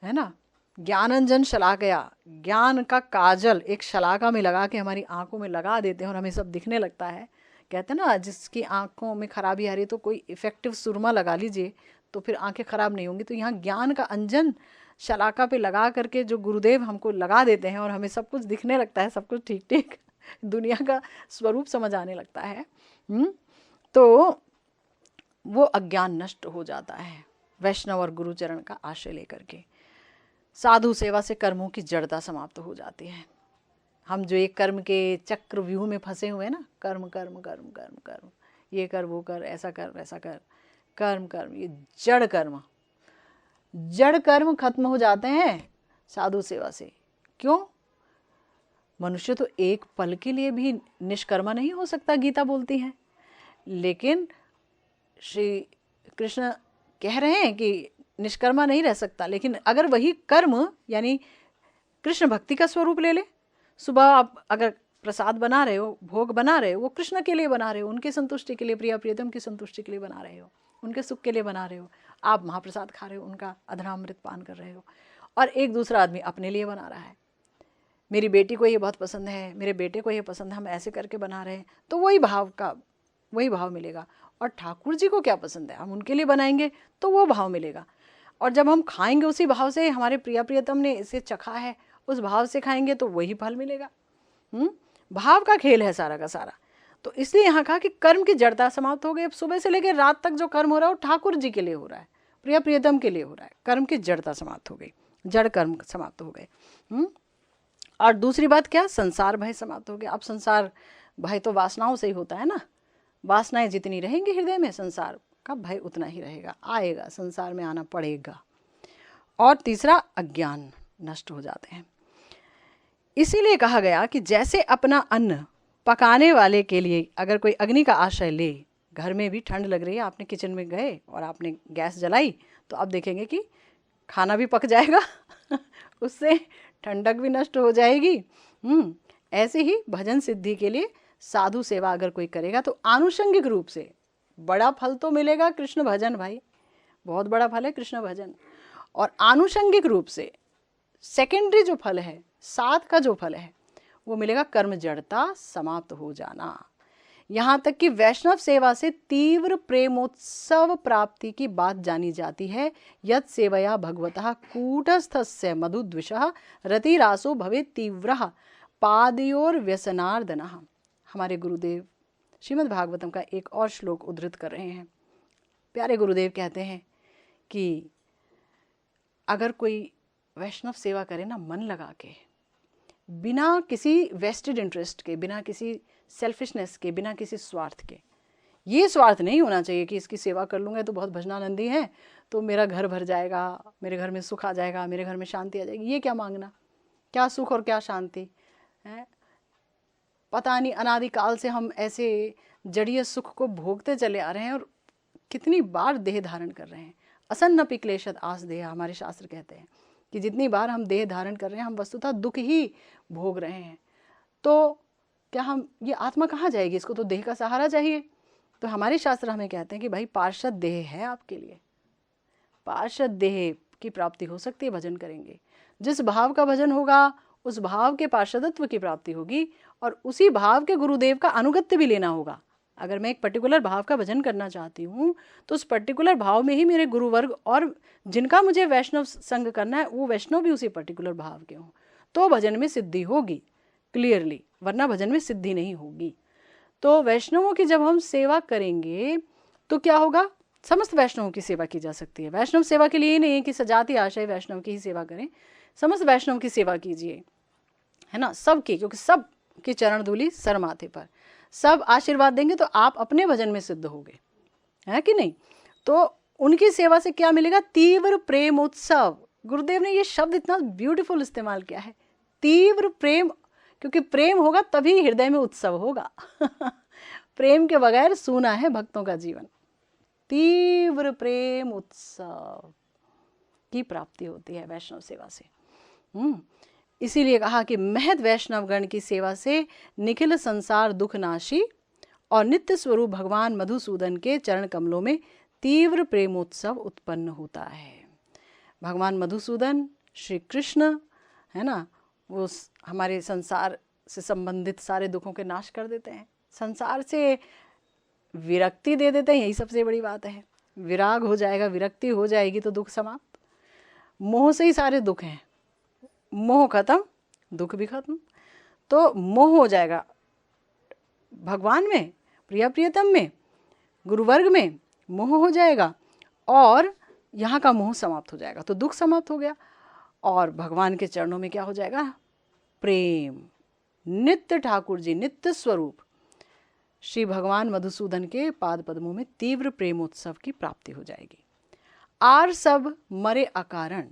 है ना, ज्ञानांजन शलाकया, ज्ञान का काजल एक शलाका में लगा के हमारी आंखों में लगा देते हैं और हमें सब दिखने लगता है। कहते हैं ना, जिसकी आंखों में खराबी आ रही है तो कोई इफेक्टिव सुरमा लगा लीजिए तो फिर आंखें खराब नहीं होंगी। तो यहाँ ज्ञान का अंजन शलाका पे लगा करके जो गुरुदेव हमको लगा देते हैं और हमें सब कुछ दिखने लगता है, सब कुछ ठीक ठीक दुनिया का स्वरूप समझ आने लगता है। तो वो अज्ञान नष्ट हो जाता है वैष्णव और गुरुचरण का आश्रय लेकर के। साधु सेवा से कर्मों की जड़ता समाप्त हो जाती है। हम जो एक कर्म के चक्र व्यूह में फंसे हुए हैं ना, कर्म कर्म कर्म कर्म कर्म, ये कर वो कर, ऐसा कर वैसा कर, कर्म कर्म, ये जड़ कर्म, जड़ कर्म खत्म हो जाते हैं साधु सेवा से। क्यों? मनुष्य तो एक पल के लिए भी निष्कर्मा नहीं हो सकता, गीता बोलती है। लेकिन श्री कृष्ण कह रहे हैं कि निष्कर्मा नहीं रह सकता, लेकिन अगर वही कर्म यानी कृष्ण भक्ति का स्वरूप ले ले, सुबह आप अगर प्रसाद बना रहे हो, भोग बना रहे हो, वो कृष्ण के लिए बना रहे हो, उनकी संतुष्टि के लिए, प्रिया प्रियतम की संतुष्टि के लिए बना रहे हो, उनके सुख के लिए बना रहे हो, आप महाप्रसाद खा रहे हो, उनका अधरामृत पान कर रहे हो, और एक दूसरा आदमी अपने लिए बना रहा है, मेरी बेटी को ये बहुत पसंद है, मेरे बेटे को ये पसंद है, हम ऐसे करके बना रहे हैं, तो वही भाव मिलेगा। और ठाकुर जी को क्या पसंद है, हम उनके लिए बनाएंगे तो वो भाव मिलेगा। और जब हम खाएंगे उसी भाव से, हमारे प्रिया प्रियतम ने इसे चखा है, उस भाव से खाएंगे तो वही फल मिलेगा। भाव का खेल है सारा का सारा। तो इसलिए यहाँ कहा कि कर्म की जड़ता समाप्त हो गई। अब सुबह से लेकर रात तक जो कर्म हो रहा है वो ठाकुर जी के लिए हो रहा है, प्रिया प्रियतम के लिए हो रहा है। कर्म की जड़ता समाप्त हो गई, जड़ कर्म समाप्त हो गए। और दूसरी बात क्या, संसार भय समाप्त हो गया। अब संसार भय तो वासनाओं से ही होता है ना, वासनाएं जितनी रहेंगी हृदय में, संसार का भय उतना ही रहेगा, आएगा, संसार में आना पड़ेगा। और तीसरा, अज्ञान नष्ट हो जाते हैं। इसीलिए कहा गया कि जैसे अपना अन्न पकाने वाले के लिए अगर कोई अग्नि का आश्रय ले, घर में भी ठंड लग रही है, आपने किचन में गए और आपने गैस जलाई, तो आप देखेंगे कि खाना भी पक जाएगा उससे ठंडक भी नष्ट हो जाएगी। ऐसे ही भजन सिद्धि के लिए साधु सेवा अगर कोई करेगा तो आनुषंगिक रूप से बड़ा फल तो मिलेगा कृष्ण भजन, भाई बहुत बड़ा फल है कृष्ण भजन। और आनुषंगिक रूप से सेकेंडरी जो फल है, साथ का जो फल है, वो मिलेगा कर्म जड़ता समाप्त हो जाना। यहाँ तक कि वैष्णव सेवा से तीव्र प्रेमोत्सव प्राप्ति की बात जानी जाती है। यत् सेवया भगवतः कूटस्थस्य मधुद्विषः रतिरासो भवे तीव्रः पादयोर व्यसनार्दनः। हमारे गुरुदेव श्रीमद् भागवतम का एक और श्लोक उद्धृत कर रहे हैं। प्यारे गुरुदेव कहते हैं कि अगर कोई वैष्णव सेवा करे ना मन लगा के, बिना किसी वेस्टेड इंटरेस्ट के, बिना किसी सेल्फिशनेस के, बिना किसी स्वार्थ के, ये स्वार्थ नहीं होना चाहिए कि इसकी सेवा कर लूँगा तो बहुत भजनानंदी है तो मेरा घर भर जाएगा, मेरे घर में सुख आ जाएगा, मेरे घर में शांति आ जाएगी। ये क्या मांगना, क्या सुख और क्या शांति है। पता नहीं अनादिकाल से हम ऐसे जड़ीय सुख को भोगते चले आ रहे हैं और कितनी बार देह धारण कर रहे हैं। असन्नपि क्लेशत आस देह, हमारे शास्त्र कहते हैं कि जितनी बार हम देह धारण कर रहे हैं हम वस्तुतः दुख ही भोग रहे हैं। तो क्या हम, ये आत्मा कहाँ जाएगी, इसको तो देह का सहारा चाहिए। तो हमारे शास्त्र हमें कहते हैं कि भाई पार्षद देह है आपके लिए, पार्षद देह की प्राप्ति हो सकती है भजन करेंगे। जिस भाव का भजन होगा उस भाव के पार्षदत्व की प्राप्ति होगी और उसी भाव के गुरुदेव का अनुगत्य भी लेना होगा। अगर मैं एक पर्टिकुलर भाव का भजन करना चाहती हूँ तो उस पर्टिकुलर भाव में ही मेरे गुरुवर्ग और जिनका मुझे वैष्णव संग करना है वो वैष्णव भी उसी पर्टिकुलर भाव के हों, तो भजन में सिद्धि होगी क्लियरली, वरना भजन में सिद्धि नहीं होगी। तो वैष्णवों की जब हम सेवा करेंगे तो क्या होगा, समस्त वैष्णवों की सेवा की जा सकती है। वैष्णव सेवा के लिए नहीं है कि सजाति आशय वैष्णव की ही सेवा करें, समस्त वैष्णव की सेवा कीजिए, है ना, सबकी, क्योंकि सब की चरण धूलि सर माथे पर, सब आशीर्वाद देंगे तो आप अपने भजन में सिद्ध होगे, है कि नहीं। तो उनकी सेवा से क्या मिलेगा, तीव्र प्रेम उत्सव। गुरुदेव ने ये शब्द इतना ब्यूटीफुल इस्तेमाल किया है, तीव्र प्रेम, क्योंकि प्रेम होगा तभी हृदय में उत्सव होगा प्रेम के बगैर सूना है भक्तों का जीवन। तीव्र प्रेम उत्सव की प्राप्ति होती है वैष्णव सेवा से। इसीलिए कहा कि महद वैष्णव गण की सेवा से निखिल संसार दुखनाशी और नित्य स्वरूप भगवान मधुसूदन के चरण कमलों में तीव्र प्रेमोत्सव उत्पन्न होता है। भगवान मधुसूदन श्री कृष्ण है ना, वो हमारे संसार से संबंधित सारे दुखों के नाश कर देते हैं, संसार से विरक्ति दे देते हैं। यही सबसे बड़ी बात है, विराग हो जाएगा, विरक्ति हो जाएगी तो दुख समाप्त। मोह से ही सारे दुख हैं, मोह खत्म दुख भी खत्म। तो मोह हो जाएगा भगवान में, प्रिया प्रियतम में, गुरुवर्ग में मोह हो जाएगा और यहाँ का मोह समाप्त हो जाएगा, तो दुख समाप्त हो गया। और भगवान के चरणों में क्या हो जाएगा, प्रेम। नित्य ठाकुर जी नित्य स्वरूप श्री भगवान मधुसूदन के पाद पद्मों में तीव्र प्रेमोत्सव की प्राप्ति हो जाएगी। आर सब मरे अकारण,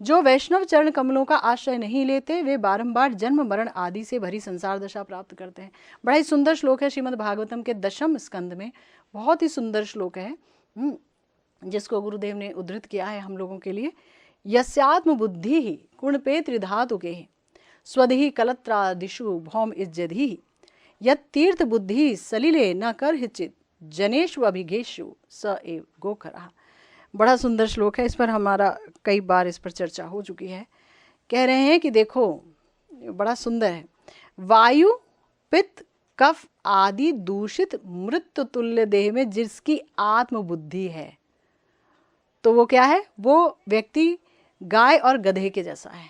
जो वैष्णव चरण कमलों का आश्रय नहीं लेते वे बारंबार जन्म मरण आदि से भरी संसार दशा प्राप्त करते हैं। बड़ा ही सुंदर श्लोक है श्रीमद् भागवतम के 10वें स्कंद में, बहुत ही सुंदर श्लोक है जिसको गुरुदेव ने उद्धृत किया है हम लोगों के लिए। यस्यात्म बुद्धि ही कुणपे त्रिधातु के स्वधि कलत्रादिषु भौम इज्जधि यत तीर्थ बुद्धि सलिले न कर हिचित जनेषु अभिघेषु स एव गोखरा। बड़ा सुंदर श्लोक है, इस पर हमारा कई बार इस पर चर्चा हो चुकी है। कह रहे हैं कि देखो बड़ा सुंदर है, वायु पित्त कफ आदि दूषित मृत्यु तुल्य देह में जिसकी आत्मबुद्धि है तो वो क्या है, वो व्यक्ति गाय और गधे के जैसा है।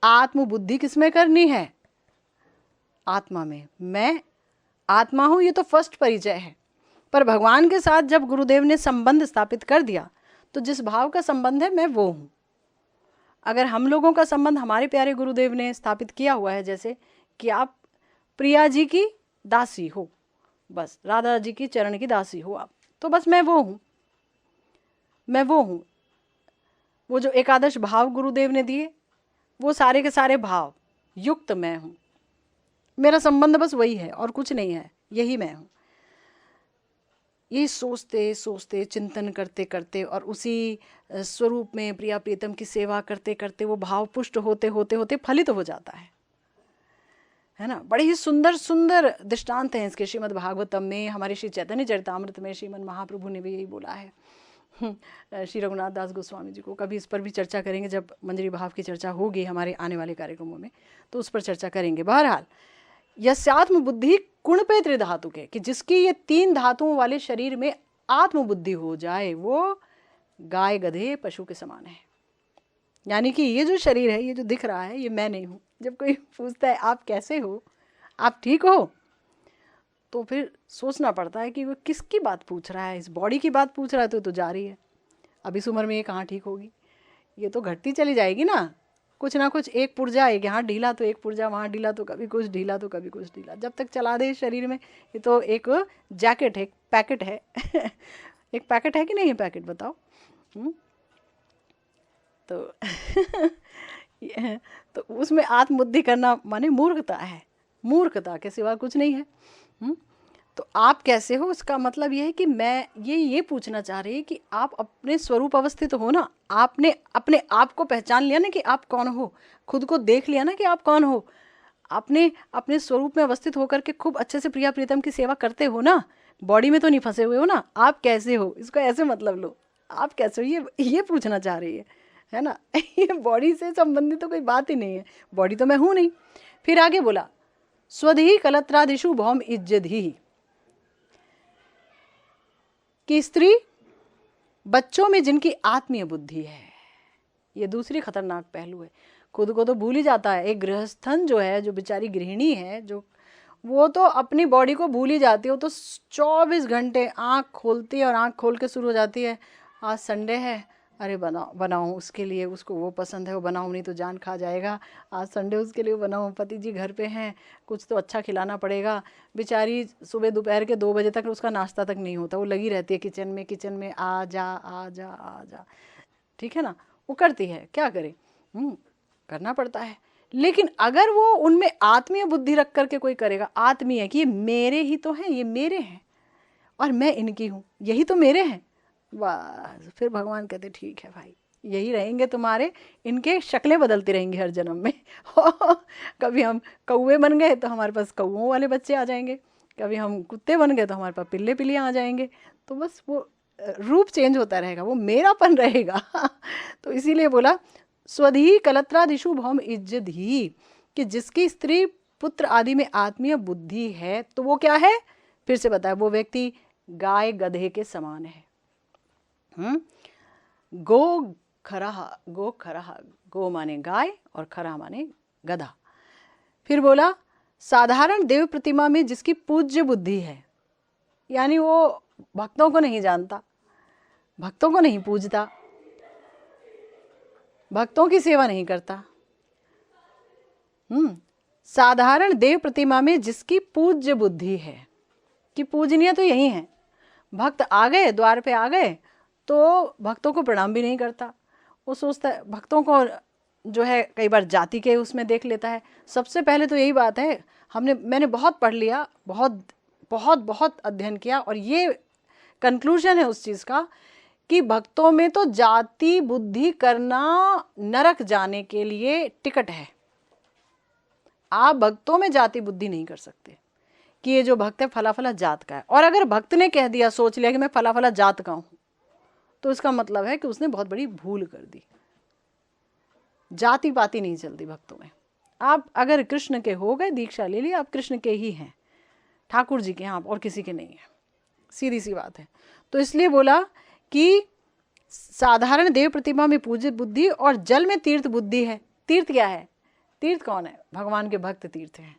आत्मबुद्धि किसमें करनी है, आत्मा में। मैं आत्मा हूं, ये तो फर्स्ट परिचय है। पर भगवान के साथ जब गुरुदेव ने संबंध स्थापित कर दिया तो जिस भाव का संबंध है मैं वो हूं। अगर हम लोगों का संबंध हमारे प्यारे गुरुदेव ने स्थापित किया हुआ है, जैसे कि आप प्रिया जी की दासी हो, बस राधा जी की चरण की दासी हो आप, तो बस मैं वो हूं, मैं वो हूं। वो जो एकादश भाव गुरुदेव ने दिए वो सारे के सारे भाव युक्त मैं हूं। मेरा संबंध बस वही है और कुछ नहीं है, यही मैं हूं। ये सोचते सोचते चिंतन करते करते और उसी स्वरूप में प्रिया प्रीतम की सेवा करते करते वो भाव पुष्ट होते होते होते फलित हो जाता है ना। बड़े ही सुंदर सुंदर दृष्टांत हैं इसके श्रीमद् भागवतम में। हमारे श्री चैतन्य चरितामृत में श्रीमद् महाप्रभु ने भी यही बोला है। श्री रघुनाथ दास गोस्वामी जी को कभी इस पर भी चर्चा करेंगे, जब मंजरी भाव की चर्चा होगी हमारे आने वाले कार्यक्रमों में तो उस पर चर्चा करेंगे। बहरहाल यस्यात्म बुद्धि कुणपे त्रिधातु के, कि जिसकी ये 3 धातुओं वाले शरीर में आत्मबुद्धि हो जाए वो गाय गधे पशु के समान है। यानी कि ये जो शरीर है, ये जो दिख रहा है, ये मैं नहीं हूँ। जब कोई पूछता है आप कैसे हो, आप ठीक हो, तो फिर सोचना पड़ता है कि वो किसकी बात पूछ रहा है। इस बॉडी की बात पूछ रहा है तो जा रही है, अब इस उम्र में ये कहाँ ठीक होगी, ये तो घटती चली जाएगी ना, कुछ ना कुछ एक पुर्जा, एक यहाँ ढीला तो एक पुर्जा वहाँ ढीला, तो कभी कुछ ढीला तो कभी कुछ ढीला, जब तक चला दे शरीर में। ये तो एक जैकेट है, एक पैकेट है एक पैकेट है कि नहीं है पैकेट, बताओ। तो तो उसमें आत्मबुद्धि करना माने मूर्खता है, मूर्खता के सिवा कुछ नहीं है। तो आप कैसे हो, इसका मतलब ये है कि मैं ये पूछना चाह रही है कि आप अपने स्वरूप अवस्थित हो ना, आपने अपने आप को पहचान लिया ना कि आप कौन हो, खुद को देख लिया ना कि आप कौन हो, आपने अपने स्वरूप में अवस्थित होकर के खूब अच्छे से प्रिया प्रीतम की सेवा करते हो ना, बॉडी में तो नहीं फंसे हुए हो ना। आप कैसे हो, इसको ऐसे मतलब लो, आप कैसे हो ये पूछना चाह रही है ना ये बॉडी से संबंधित तो कोई बात ही नहीं है, बॉडी तो मैं हूं नहीं। फिर आगे बोला, स्वधि कलत्रादिषु भौम इज्जधि, कि स्त्री बच्चों में जिनकी आत्मीय बुद्धि है, ये दूसरी खतरनाक पहलू है। खुद को तो भूल ही जाता है, एक गृहस्थन जो है, जो बेचारी गृहिणी है, जो वो तो अपनी बॉडी को भूल ही जाती है, वो तो 24 घंटे आँख खोलती है और आँख खोल के शुरू हो जाती है, आज संडे है, अरे बनाऊँ उसके लिए, उसको वो पसंद है वो बनाऊँ, नहीं तो जान खा जाएगा, आज संडे उसके लिए बनाऊँ, पति जी घर पे हैं, कुछ तो अच्छा खिलाना पड़ेगा। बेचारी सुबह दोपहर के 2 बजे तक उसका नाश्ता तक नहीं होता, वो लगी रहती है किचन में, आ जा आ जा आ जा, ठीक है ना, वो करती है, क्या करे, करना पड़ता है। लेकिन अगर वो उनमें आत्मीय बुद्धि रख करके कोई करेगा, आत्मीय कि ये मेरे ही तो हैं, ये मेरे हैं और मैं इनकी हूँ, यही तो मेरे हैं, बस फिर भगवान कहते ठीक है भाई, यही रहेंगे तुम्हारे, इनके शक्लें बदलती रहेंगी हर जन्म में कभी हम कौवे बन गए तो हमारे पास कौओं वाले बच्चे आ जाएंगे, कभी हम कुत्ते बन गए तो हमारे पास पिल्ले पिल्लियाँ आ जाएंगे, तो बस वो रूप चेंज होता रहेगा, वो मेरापन रहेगा तो इसीलिए बोला स्वधि कलत्रादिषु भौम इज्जधि, कि जिसकी स्त्री पुत्र आदि में आत्मीय बुद्धि है, तो वो क्या है, फिर से बताया, वो व्यक्ति गाय गधे के समान है। गो खरहा, गो माने गाय और खरहा माने गधा। फिर बोला साधारण देव प्रतिमा में जिसकी पूज्य बुद्धि है, यानी वो भक्तों को नहीं जानता, भक्तों को नहीं पूजता, भक्तों की सेवा नहीं करता। साधारण देव प्रतिमा में जिसकी पूज्य बुद्धि है, कि पूजनीय तो यही है, भक्त आ गए, द्वार पे आ गए तो भक्तों को प्रणाम भी नहीं करता, वो सोचता है, भक्तों को जो है कई बार जाति के उसमें देख लेता है। सबसे पहले तो यही बात है, मैंने बहुत पढ़ लिया, बहुत बहुत बहुत अध्ययन किया, और ये कंक्लूजन है उस चीज़ का कि भक्तों में तो जाति बुद्धि करना नरक जाने के लिए टिकट है। आप भक्तों में जाति बुद्धि नहीं कर सकते कि ये जो भक्त है फला फला जात का है, और अगर भक्त ने कह दिया, सोच लिया कि मैं फला फला जात का हूं, तो इसका मतलब है कि उसने बहुत बड़ी भूल कर दी। जाति पाति नहीं चलती भक्तों में। आप अगर कृष्ण के हो गए, दीक्षा ले ली, आप कृष्ण के ही हैं, ठाकुर जी के हैं, आप और किसी के नहीं है, सीधी सी बात है। तो इसलिए बोला कि साधारण देव प्रतिमा में पूजित बुद्धि और जल में तीर्थ बुद्धि है। तीर्थ क्या है, तीर्थ कौन है, भगवान के भक्त तीर्थ हैं,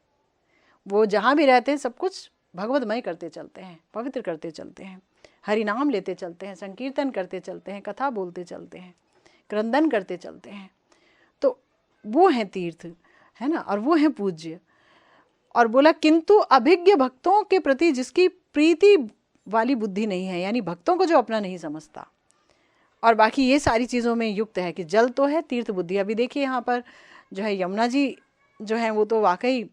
वो जहाँ भी रहते हैं सब कुछ भगवतमय करते चलते हैं, पवित्र करते चलते हैं, हरि नाम लेते चलते हैं, संकीर्तन करते चलते हैं, कथा बोलते चलते हैं, क्रंदन करते चलते हैं, तो वो हैं तीर्थ, है ना, और वो हैं पूज्य। और बोला किंतु अभिज्ञ भक्तों के प्रति जिसकी प्रीति वाली बुद्धि नहीं है, यानी भक्तों को जो अपना नहीं समझता, और बाकी ये सारी चीज़ों में युक्त है कि जल तो है, तीर्थ बुद्धि। अभी देखिए यहाँ पर जो है यमुना जी जो है वो तो वाकई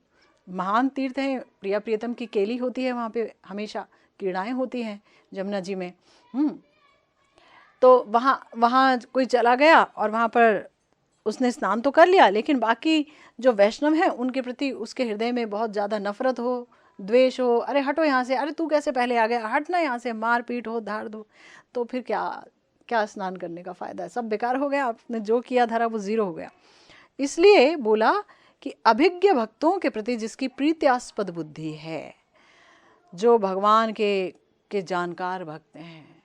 महान तीर्थ है, प्रिया प्रियतम की केली होती है वहाँ पे, हमेशा क्रीड़ाएँ होती हैं यमुना जी में। तो वहाँ कोई चला गया और वहाँ पर उसने स्नान तो कर लिया, लेकिन बाकी जो वैष्णव हैं उनके प्रति उसके हृदय में बहुत ज़्यादा नफरत हो, द्वेष हो, अरे हटो यहाँ से, अरे तू कैसे पहले आ गया, हटना यहाँ से, मार पीट हो, धाड़ दो, तो फिर क्या स्नान करने का फ़ायदा है, सब बेकार हो गया, आपने जो किया धरा वो ज़ीरो हो गया। इसलिए बोला कि अभिज्ञ भक्तों के प्रति जिसकी प्रीत्यास्पद बुद्धि है, जो भगवान के जानकार भक्त हैं,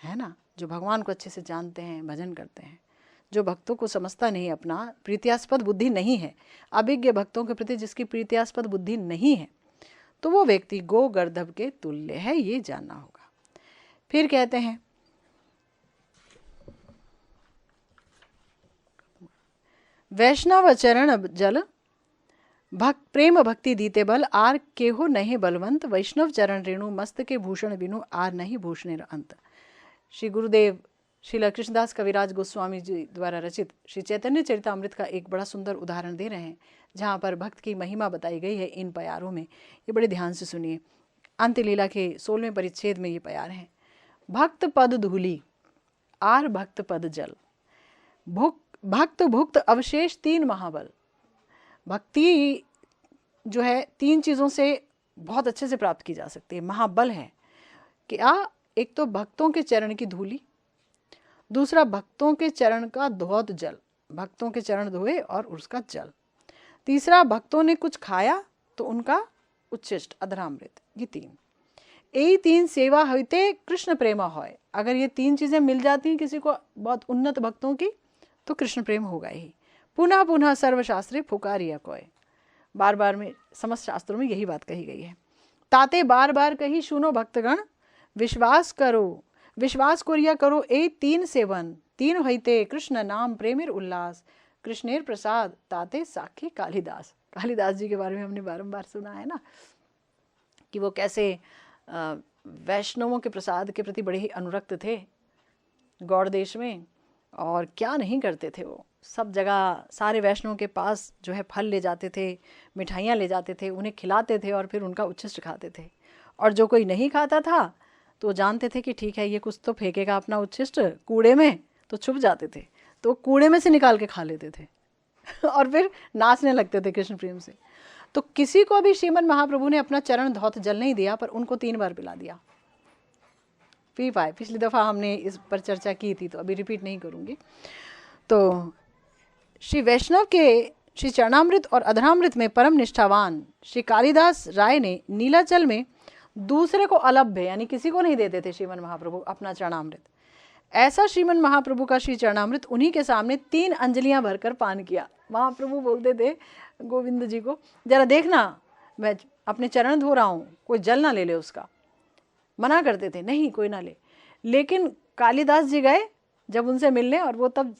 है ना, जो भगवान को अच्छे से जानते हैं, भजन करते हैं, जो भक्तों को समझता नहीं, अपना प्रीत्यास्पद बुद्धि नहीं है, अभिज्ञ भक्तों के प्रति जिसकी प्रीत्यास्पद बुद्धि नहीं है, तो वो व्यक्ति गो गर्दभ के तुल्य है, ये जानना होगा। फिर कहते हैं वैष्णव चरण जल प्रेम भक्ति दीते बल, आर केहो नहीं बलवंत, वैष्णव चरण रेणु मस्त के भूषण बिनु, आर नहीं भूषण अंत। श्री गुरुदेव श्रील कृष्णदास कविराज गोस्वामी जी द्वारा रचित श्री चैतन्य चरितामृत का एक बड़ा सुंदर उदाहरण दे रहे हैं, जहाँ पर भक्त की महिमा बताई गई है इन प्यारों में। ये बड़े ध्यान से सुनिए। अंत्य लीला के 16वें परिच्छेद में ये प्यार हैं। भक्त पद धूली, आर भक्त पद जल, भक्त भुक्त अवशेष तीन महाबल। भक्ति जो है तीन चीज़ों से बहुत अच्छे से प्राप्त की जा सकती है। महाबल है क्या? एक तो भक्तों के चरण की धूली, दूसरा भक्तों के चरण का धौत जल, भक्तों के चरण धोए और उसका जल, तीसरा भक्तों ने कुछ खाया तो उनका उच्छिष्ट अधरामृत। ये तीन, यही तीन सेवा होते कृष्ण प्रेमा होय। अगर ये तीन चीज़ें मिल जाती हैं किसी को बहुत उन्नत भक्तों की, तो कृष्ण प्रेम होगा ही। पुनः पुनः सर्वशास्त्रे फुकारिया कोय, बार बार में समस्त शास्त्रों में यही बात कही गई है। ताते बार बार कही सुनो भक्तगण, विश्वास करो, विश्वास कोरिया करो ए तीन सेवन, तीन होते कृष्ण नाम प्रेमेर उल्लास, कृष्णेर प्रसाद ताते साखी कालिदास। कालिदास जी के बारे में हमने बारंबार सुना है ना, कि वो कैसे वैष्णवों के प्रसाद के प्रति बड़े ही अनुरक्त थे गौड़ देश में, और क्या नहीं करते थे वो। सब जगह सारे वैष्णवों के पास जो है फल ले जाते थे, मिठाइयाँ ले जाते थे, उन्हें खिलाते थे और फिर उनका उच्छिष्ट खाते थे। और जो कोई नहीं खाता था तो जानते थे कि ठीक है ये कुछ तो फेंकेगा अपना उच्छिष्ट कूड़े में, तो छुप जाते थे, तो कूड़े में से निकाल के खा लेते थे और फिर नाचने लगते थे कृष्ण प्रेम से। तो किसी को भी श्रीमद महाप्रभु ने अपना चरण धौत जल नहीं दिया, पर उनको 3 बार पिला दिया। पी पाए। पिछली दफ़ा हमने इस पर चर्चा की थी, तो अभी रिपीट नहीं करूँगी। तो श्री वैष्णव के श्री चरणामृत और अधरामृत में परम निष्ठावान श्री कालिदास राय ने नीलाचल में दूसरे को अलभ्य, यानी किसी को नहीं देते थे श्रीमन महाप्रभु अपना चरणामृत। ऐसा श्रीमन महाप्रभु का श्री चरणामृत उन्हीं के सामने 3 अंजलियां भरकर पान किया। महाप्रभु बोलते थे गोविंद जी को, जरा देखना मैं अपने चरण धो रहा हूँ, कोई जल ना ले ले उसका। मना करते थे, नहीं कोई ना ले। लेकिन कालिदास जी गए जब उनसे मिलने, और वो तब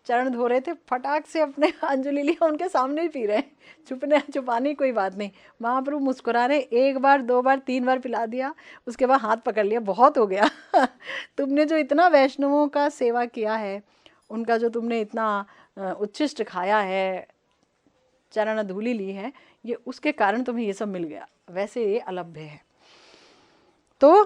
चरण धो रहे थे, फटाक से अपने अंजलि लिया, उनके सामने ही पी रहे हैं। छुपाने कोई बात नहीं। महाप्रभु मुस्कुरा रहे, 1 बार 2 बार 3 बार पिला दिया, उसके बाद हाथ पकड़ लिया, बहुत हो गया तुमने जो इतना वैष्णवों का सेवा किया है, उनका जो तुमने इतना उच्छिष्ट खाया है, चरण धूलि ली है, ये उसके कारण तुम्हें ये सब मिल गया, वैसे ये अलभ्य है। तो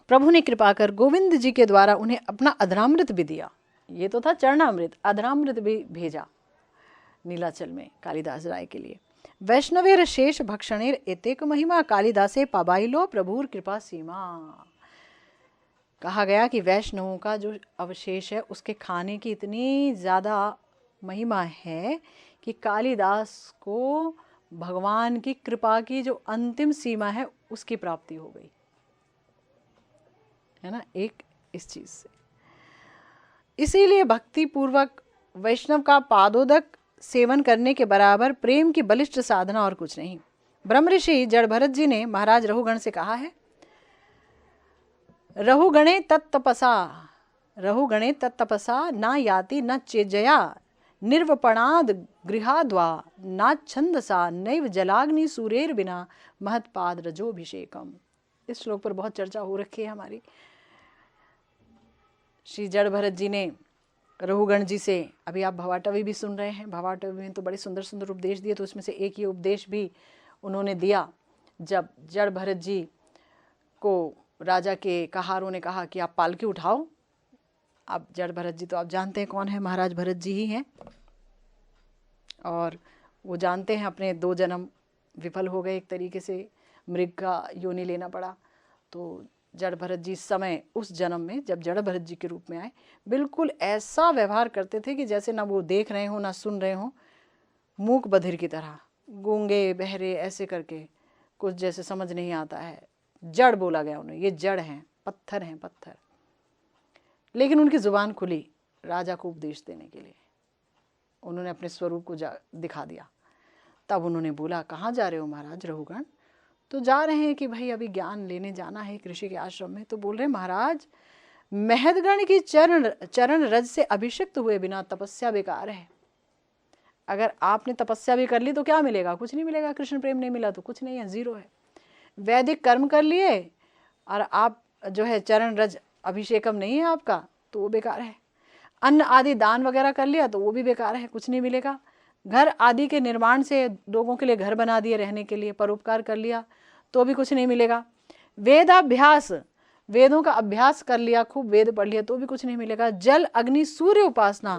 प्रभु ने कृपा कर गोविंद जी के द्वारा उन्हें अपना अधरामृत भी दिया। ये तो था चरणामृत, अधरामृत भी भेजा नीलाचल में कालिदास राय के लिए। वैष्णवेर शेष भक्षणेर एतेक महिमा, कालिदासे पाबाइलो प्रभुर कृपा सीमा। कहा गया कि वैष्णवों का जो अवशेष है उसके खाने की इतनी ज़्यादा महिमा है कि कालिदास को भगवान की कृपा की जो अंतिम सीमा है उसकी प्राप्ति हो गई है ना, एक इस चीज़ से। इसीलिए भक्ति पूर्वक वैष्णव का पादोदक सेवन करने के बराबर प्रेम की बलिष्ठ साधना और कुछ नहीं। ब्रह्म ऋषि जड़ भरत जी ने महाराज रहुगण से कहा है, रहुगणे तत्तपसा ना याति न चेजया, निर्वपणाद गृहाद्वा ना छंदसा, नैव जलाग्नि सूरेर बिना महत्पाद रजोभिषेकम। इस श्लोक पर बहुत चर्चा हो रखी है हमारी। श्री जड़ भरत जी ने रहुगण जी से, अभी आप भवाटवी भी सुन रहे हैं, भवाटवी में तो बड़े सुंदर सुंदर उपदेश दिए, तो उसमें से एक ये उपदेश भी उन्होंने दिया जब जड़ भरत जी को राजा के कहारों ने कहा कि आप पालकी उठाओ। अब जड़ भरत जी तो आप जानते हैं कौन है, महाराज भरत जी ही हैं, और वो जानते हैं अपने 2 जन्म विफल हो गए, एक तरीके से मृग का योनि लेना पड़ा। तो जड़ भरत जी इस समय उस जन्म में जब जड़ भरत जी के रूप में आए, बिल्कुल ऐसा व्यवहार करते थे कि जैसे ना वो देख रहे हो ना सुन रहे हो, मूक बधिर की तरह, गूंगे बहरे ऐसे करके, कुछ जैसे समझ नहीं आता है। जड़ बोला गया उन्हें, ये जड़ हैं, पत्थर हैं, पत्थर। लेकिन उनकी जुबान खुली राजा को उपदेश देने के लिए, उन्होंने अपने स्वरूप को दिखा दिया। तब उन्होंने बोला, कहाँ जा रहे हो महाराज रहुगण? तो जा रहे हैं कि भाई अभी ज्ञान लेने जाना है ऋषि के आश्रम में। तो बोल रहे महाराज, महदगण की चरण रज से अभिषिक्त हुए बिना तपस्या बेकार है। अगर आपने तपस्या भी कर ली तो क्या मिलेगा? कुछ नहीं मिलेगा। कृष्ण प्रेम नहीं मिला तो कुछ नहीं है, जीरो है। वैदिक कर्म कर लिए और आप जो है चरण रज अभिषेकम नहीं है आपका, तो वो बेकार है। अन्न आदि दान वगैरह कर लिया तो वो भी बेकार है, कुछ नहीं मिलेगा। घर आदि के निर्माण से लोगों के लिए घर बना दिए रहने के लिए, परोपकार कर लिया तो भी कुछ नहीं मिलेगा। वेदाभ्यास, वेदों का अभ्यास कर लिया, खूब वेद पढ़ लिया तो भी कुछ नहीं मिलेगा। जल अग्नि सूर्य उपासना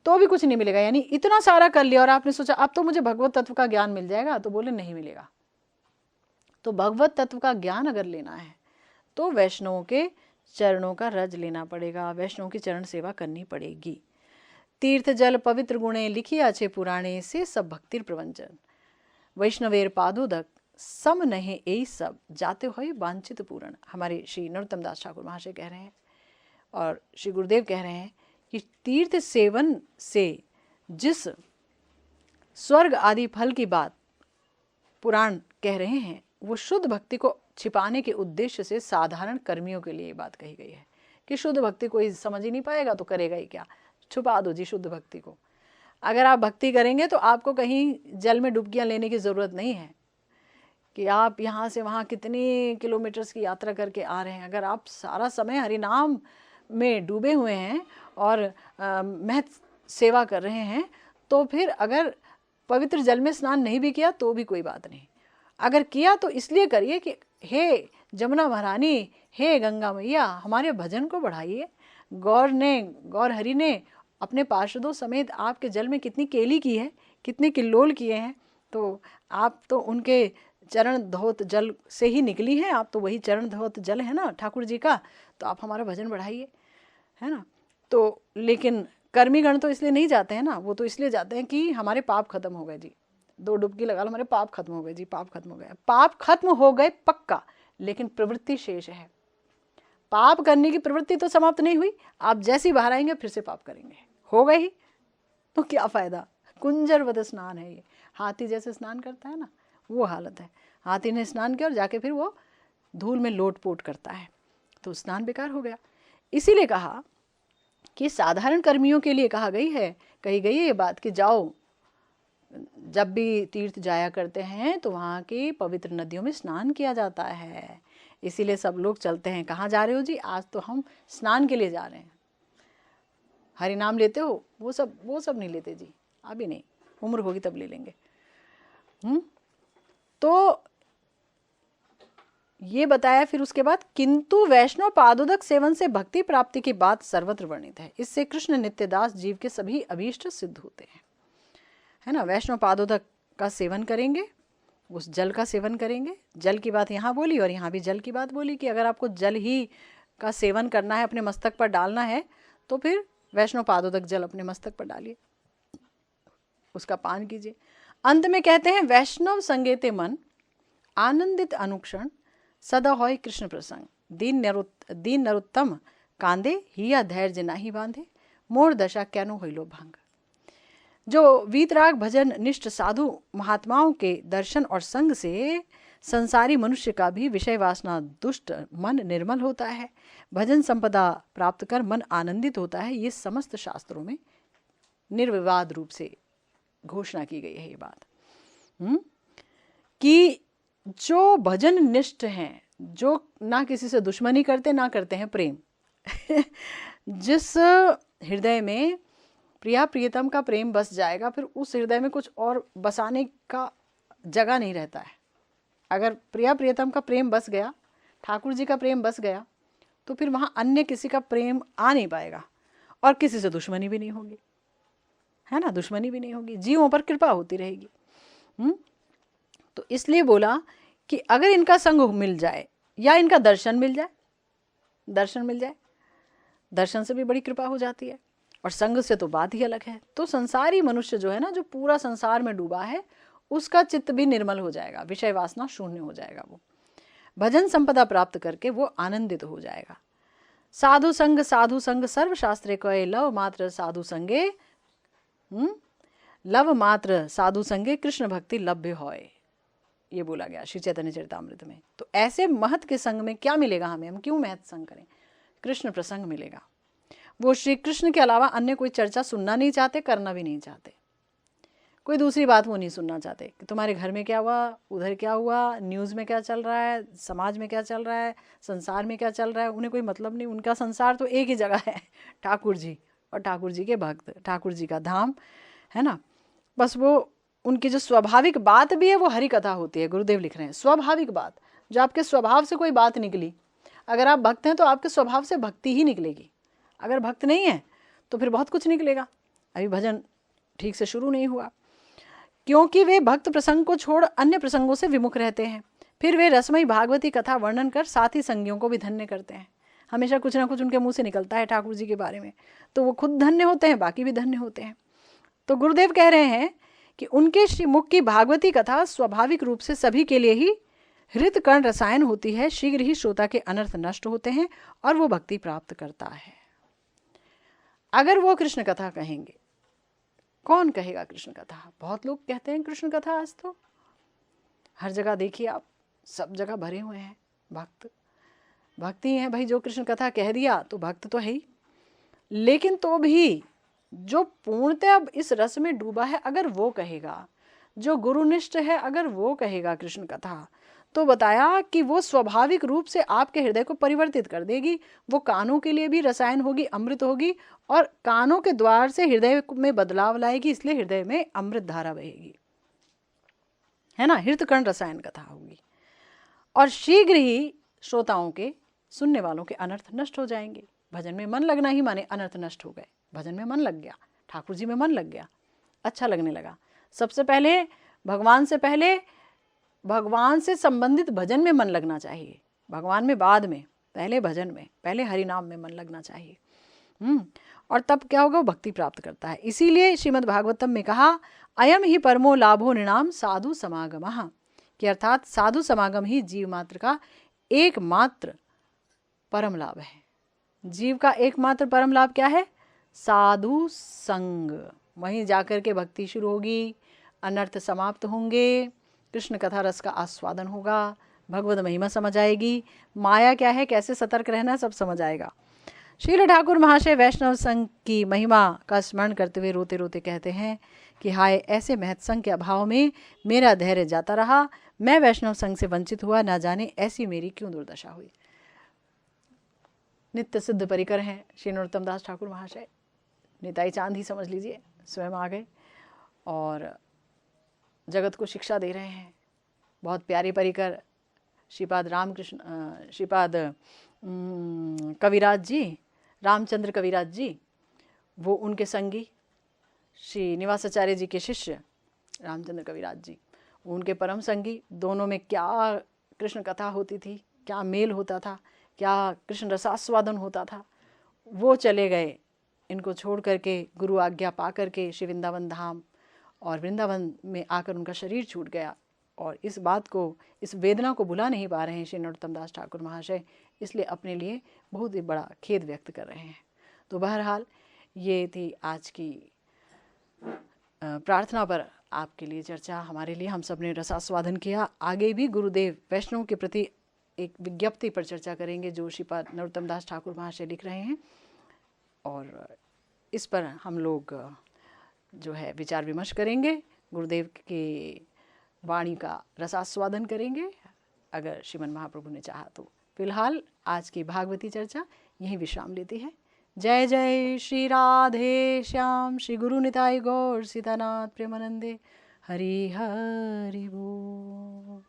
तो भी कुछ नहीं मिलेगा। यानी इतना सारा कर लिया और आपने सोचा अब तो मुझे भगवत तत्व का ज्ञान मिल जाएगा, तो बोले नहीं मिलेगा। तो भगवत तत्व का ज्ञान अगर लेना है तो वैष्णवों के चरणों का रज लेना पड़ेगा, वैष्णव की चरण सेवा करनी पड़ेगी। तीर्थ जल पवित्र गुणे लिखी अच्छे पुराणे से सब भक्तिर प्रवंचन, वैष्णवेर पादोदक सम नहीं यही सब जाते हुए वांछित पूर्ण। हमारे श्री नरोत्तम दास ठाकुर महाशय कह रहे हैं और श्री गुरुदेव कह रहे हैं कि तीर्थ सेवन से जिस स्वर्ग आदि फल की बात पुराण कह रहे हैं वो शुद्ध भक्ति को छिपाने के उद्देश्य से साधारण कर्मियों के लिए बात कही गई है कि शुद्ध भक्ति कोई समझ ही नहीं पाएगा तो करेगा ही क्या, छुपा दो जी शुद्ध भक्ति को। अगर आप भक्ति करेंगे तो आपको कहीं जल में डुबकियां लेने की ज़रूरत नहीं है कि आप यहाँ से वहाँ कितनी किलोमीटर्स की यात्रा करके आ रहे हैं। अगर आप सारा समय हरिनाम में डूबे हुए हैं और महत सेवा कर रहे हैं तो फिर अगर पवित्र जल में स्नान नहीं भी किया तो भी कोई बात नहीं। अगर किया तो इसलिए करिए कि हे जमुना महारानी, हे गंगा मैया, हमारे भजन को बढ़ाइए। गौर हरि ने अपने पार्षदों समेत आपके जल में कितनी केली की है, कितने किल्लोल किए हैं, तो आप तो उनके चरण धोत जल से ही निकली हैं, आप तो वही चरण धोत जल है ना ठाकुर जी का, तो आप हमारा भजन बढ़ाइए, है ना। तो लेकिन कर्मीगण तो इसलिए नहीं जाते हैं ना, वो तो इसलिए जाते हैं कि हमारे पाप खत्म हो गए जी, 2 डुबकी लगा लो, हमारे पाप खत्म हो गए जी, पाप खत्म हो गए। पाप खत्म हो गए पक्का, लेकिन प्रवृत्ति शेष है। पाप करने की प्रवृत्ति तो समाप्त नहीं हुई, आप जैसे ही बाहर आएंगे फिर से पाप करेंगे, हो गए ही तो क्या फायदा। कुंजर वध स्नान है ये, हाथी जैसे स्नान करता है ना, वो हालत है। हाथी ने स्नान किया और जाके फिर वो धूल में लोटपोट करता है, तो स्नान बेकार हो गया। इसीलिए कहा कि साधारण कर्मियों के लिए कही गई है ये बात कि जाओ, जब भी तीर्थ जाया करते हैं तो वहाँ की पवित्र नदियों में स्नान किया जाता है। इसीलिए सब लोग चलते हैं। कहाँ जा रहे हो जी? आज तो हम स्नान के लिए जा रहे हैं। हरि नाम लेते हो? वो सब नहीं लेते जी, अभी नहीं, उम्र होगी तब ले लेंगे। तो ये बताया फिर उसके बाद, किंतु वैष्णव पादोदक सेवन से भक्ति प्राप्ति की बात सर्वत्र वर्णित है। इससे कृष्ण नित्यदास जीव के सभी अभीष्ट सिद्ध होते हैं, है ना। वैष्णव पादोदक का सेवन करेंगे, उस जल का सेवन करेंगे। जल की बात यहाँ बोली और यहाँ भी जल की बात बोली कि अगर आपको जल ही का सेवन करना है, अपने मस्तक पर डालना है, तो फिर वैष्णव पादोदक जल अपने मस्तक पर डालिए, उसका पान कीजिए। अंत में कहते हैं, वैष्णव संगेते मन आनंदित अनुक्षण सदा होय कृष्ण प्रसंग, दीन नरोत्तम कांदे हिया धैर्य नाही बांधे, मोर दशा कैनो होइलो भांग। जो वीतराग भजन निष्ठ साधु महात्माओं के दर्शन और संग से संसारी मनुष्य का भी विषय वासना दुष्ट मन निर्मल होता है, भजन संपदा प्राप्त कर मन आनंदित होता है। ये समस्त शास्त्रों में निर्विवाद रूप से घोषणा की गई है ये बात, कि जो भजन निष्ठ हैं, जो ना किसी से दुश्मनी करते ना करते हैं प्रेम जिस हृदय में प्रिया प्रियतम का प्रेम बस जाएगा, फिर उस हृदय में कुछ और बसाने का जगह नहीं रहता है। अगर प्रिया प्रियतम का प्रेम बस गया, ठाकुर जी का प्रेम बस गया, तो फिर वहाँ अन्य किसी का प्रेम आ नहीं पाएगा और किसी से दुश्मनी भी नहीं होगी, है ना, दुश्मनी भी नहीं होगी, जीवों पर कृपा होती रहेगी। तो इसलिए बोला कि अगर इनका संग मिल जाए या इनका दर्शन मिल जाए, दर्शन से भी बड़ी कृपा हो जाती है, और संग से तो बात ही अलग है। तो संसारी मनुष्य जो है ना, जो पूरा संसार में डूबा है, उसका चित्त भी निर्मल हो जाएगा, विषय वासना शून्य हो जाएगा, वो भजन संपदा प्राप्त करके वो आनंदित हो जाएगा। साधु संग सर्वशास्त्रे कहे लव मात्र साधु संगे कृष्ण भक्ति लभ्य होय, ये बोला गया श्री चैतन्य चरितामृत में। तो ऐसे महत के संग में क्या मिलेगा हमें? हम क्यों महत संग करें? कृष्ण प्रसंग मिलेगा। वो श्री कृष्ण के अलावा अन्य कोई चर्चा सुनना नहीं चाहते, करना भी नहीं चाहते, कोई दूसरी बात वो नहीं सुनना चाहते कि तुम्हारे घर में क्या हुआ, उधर क्या हुआ, न्यूज़ में क्या चल रहा है, समाज में क्या चल रहा है, संसार में क्या चल रहा है, उन्हें कोई मतलब नहीं। उनका संसार तो एक ही जगह है, ठाकुर जी और ठाकुर जी के भक्त, ठाकुर जी का धाम है ना। बस वो उनकी जो स्वाभाविक बात भी है वो हरि कथा होती है। गुरुदेव लिख रहे हैं स्वाभाविक बात, जो आपके स्वभाव से कोई बात निकली। अगर आप भक्त हैं तो आपके स्वभाव से भक्ति ही निकलेगी, अगर भक्त नहीं है तो फिर बहुत कुछ निकलेगा। अभी भजन ठीक से शुरू नहीं हुआ, क्योंकि वे भक्त प्रसंग को छोड़ अन्य प्रसंगों से विमुख रहते हैं। फिर वे रसमयी भागवती कथा वर्णन कर साथी संगियों को भी धन्य करते हैं। हमेशा कुछ ना कुछ उनके मुंह से निकलता है ठाकुर जी के बारे में, तो वो खुद धन्य होते हैं, बाकी भी धन्य होते हैं। तो गुरुदेव कह रहे हैं कि उनके श्रीमुख की भागवती कथा स्वाभाविक रूप से सभी के लिए ही हृत कर्ण रसायन होती है। शीघ्र ही श्रोता के अनर्थ नष्ट होते हैं और वो भक्ति प्राप्त करता है। अगर वो कृष्ण कथा कहेंगे, कौन कहेगा कृष्ण कथा? बहुत लोग कहते हैं कृष्ण कथा, आज तो हर जगह देखिए आप, सब जगह भरे हुए हैं भक्त। भक्ति है भाई, जो कृष्ण कथा कह दिया तो भक्त तो है ही। लेकिन तो भी जो पूर्णतः अब इस रस में डूबा है, अगर वो कहेगा, जो गुरुनिष्ठ है अगर वो कहेगा कृष्ण कथा, तो बताया कि वो स्वाभाविक रूप से आपके हृदय को परिवर्तित कर देगी। वो कानों के लिए भी रसायन होगी, अमृत होगी, और कानों के द्वार से हृदय में बदलाव लाएगी, इसलिए हृदय में अमृत धारा बहेगी, है ना। हृतकर्ण रसायन कथा होगी और शीघ्र ही श्रोताओं के, सुनने वालों के अनर्थ नष्ट हो जाएंगे। भजन में मन लगना ही माने अनर्थ नष्ट हो गए। भजन में मन लग गया, ठाकुर जी में मन लग गया, अच्छा लगने लगा। सबसे पहले भगवान से पहले भगवान से संबंधित भजन में मन लगना चाहिए, भगवान में बाद में, पहले भजन में, पहले हरि नाम में मन लगना चाहिए। और तब क्या होगा, वो भक्ति प्राप्त करता है। इसीलिए श्रीमद् भागवतम में कहा, अयम ही परमो लाभो नृणाम साधु समागमः, कि अर्थात साधु समागम ही जीव मात्र का एकमात्र परम लाभ है। जीव का एकमात्र परम लाभ क्या है? साधु संग। वहीं जाकर के भक्ति शुरू होगी, अनर्थ समाप्त होंगे, कृष्ण कथा रस का आस्वादन होगा, भगवत महिमा समझ आएगी, माया क्या है, कैसे सतर्क रहना, सब समझ आएगा। श्रील ठाकुर महाशय वैष्णव संघ की महिमा का स्मरण करते हुए रोते रोते कहते हैं कि हाय, ऐसे महत संघ के अभाव में मेरा धैर्य जाता रहा, मैं वैष्णव संघ से वंचित हुआ, ना जाने ऐसी मेरी क्यों दुर्दशा हुई। नित्य सिद्ध परिकर हैं श्री नरोत्तम दास ठाकुर महाशय, निताई चांद ही समझ लीजिए, स्वयं आ गए और जगत को शिक्षा दे रहे हैं। बहुत प्यारे परिकर श्रीपाद रामकृष्ण, श्रीपाद कविराज जी, रामचंद्र कविराज जी, वो उनके संगी, श्री निवासाचार्य जी के शिष्य रामचंद्र कविराज जी, उनके परम संगी। दोनों में क्या कृष्ण कथा होती थी, क्या मेल होता था, क्या कृष्ण रसास्वादन होता था। वो चले गए इनको छोड़ करके, गुरु आज्ञा पा करके श्री वृंदावन धाम, और वृंदावन में आकर उनका शरीर छूट गया। और इस बात को, इस वेदना को भुला नहीं पा रहे हैं श्री नरोत्तम दास ठाकुर महाशय, इसलिए अपने लिए बहुत ही बड़ा खेद व्यक्त कर रहे हैं। तो बहरहाल ये थी आज की प्रार्थना पर आपके लिए चर्चा, हमारे लिए। हम सब ने रसास्वादन किया। आगे भी गुरुदेव वैष्णव के प्रति एक विज्ञप्ति पर चर्चा करेंगे जो श्रीपाद नरोत्तम दास ठाकुर महाशय लिख रहे हैं, और इस पर हम लोग जो है विचार विमर्श करेंगे, गुरुदेव के वाणी का रसास्वादन करेंगे, अगर श्रीमन महाप्रभु ने चाहा तो। फिलहाल आज की भागवती चर्चा यहीं विश्राम लेती है। जय जय श्री राधे श्याम, श्री गुरु निताई गौर सीतानाथ प्रेमानंदे, हरि हरि बोल।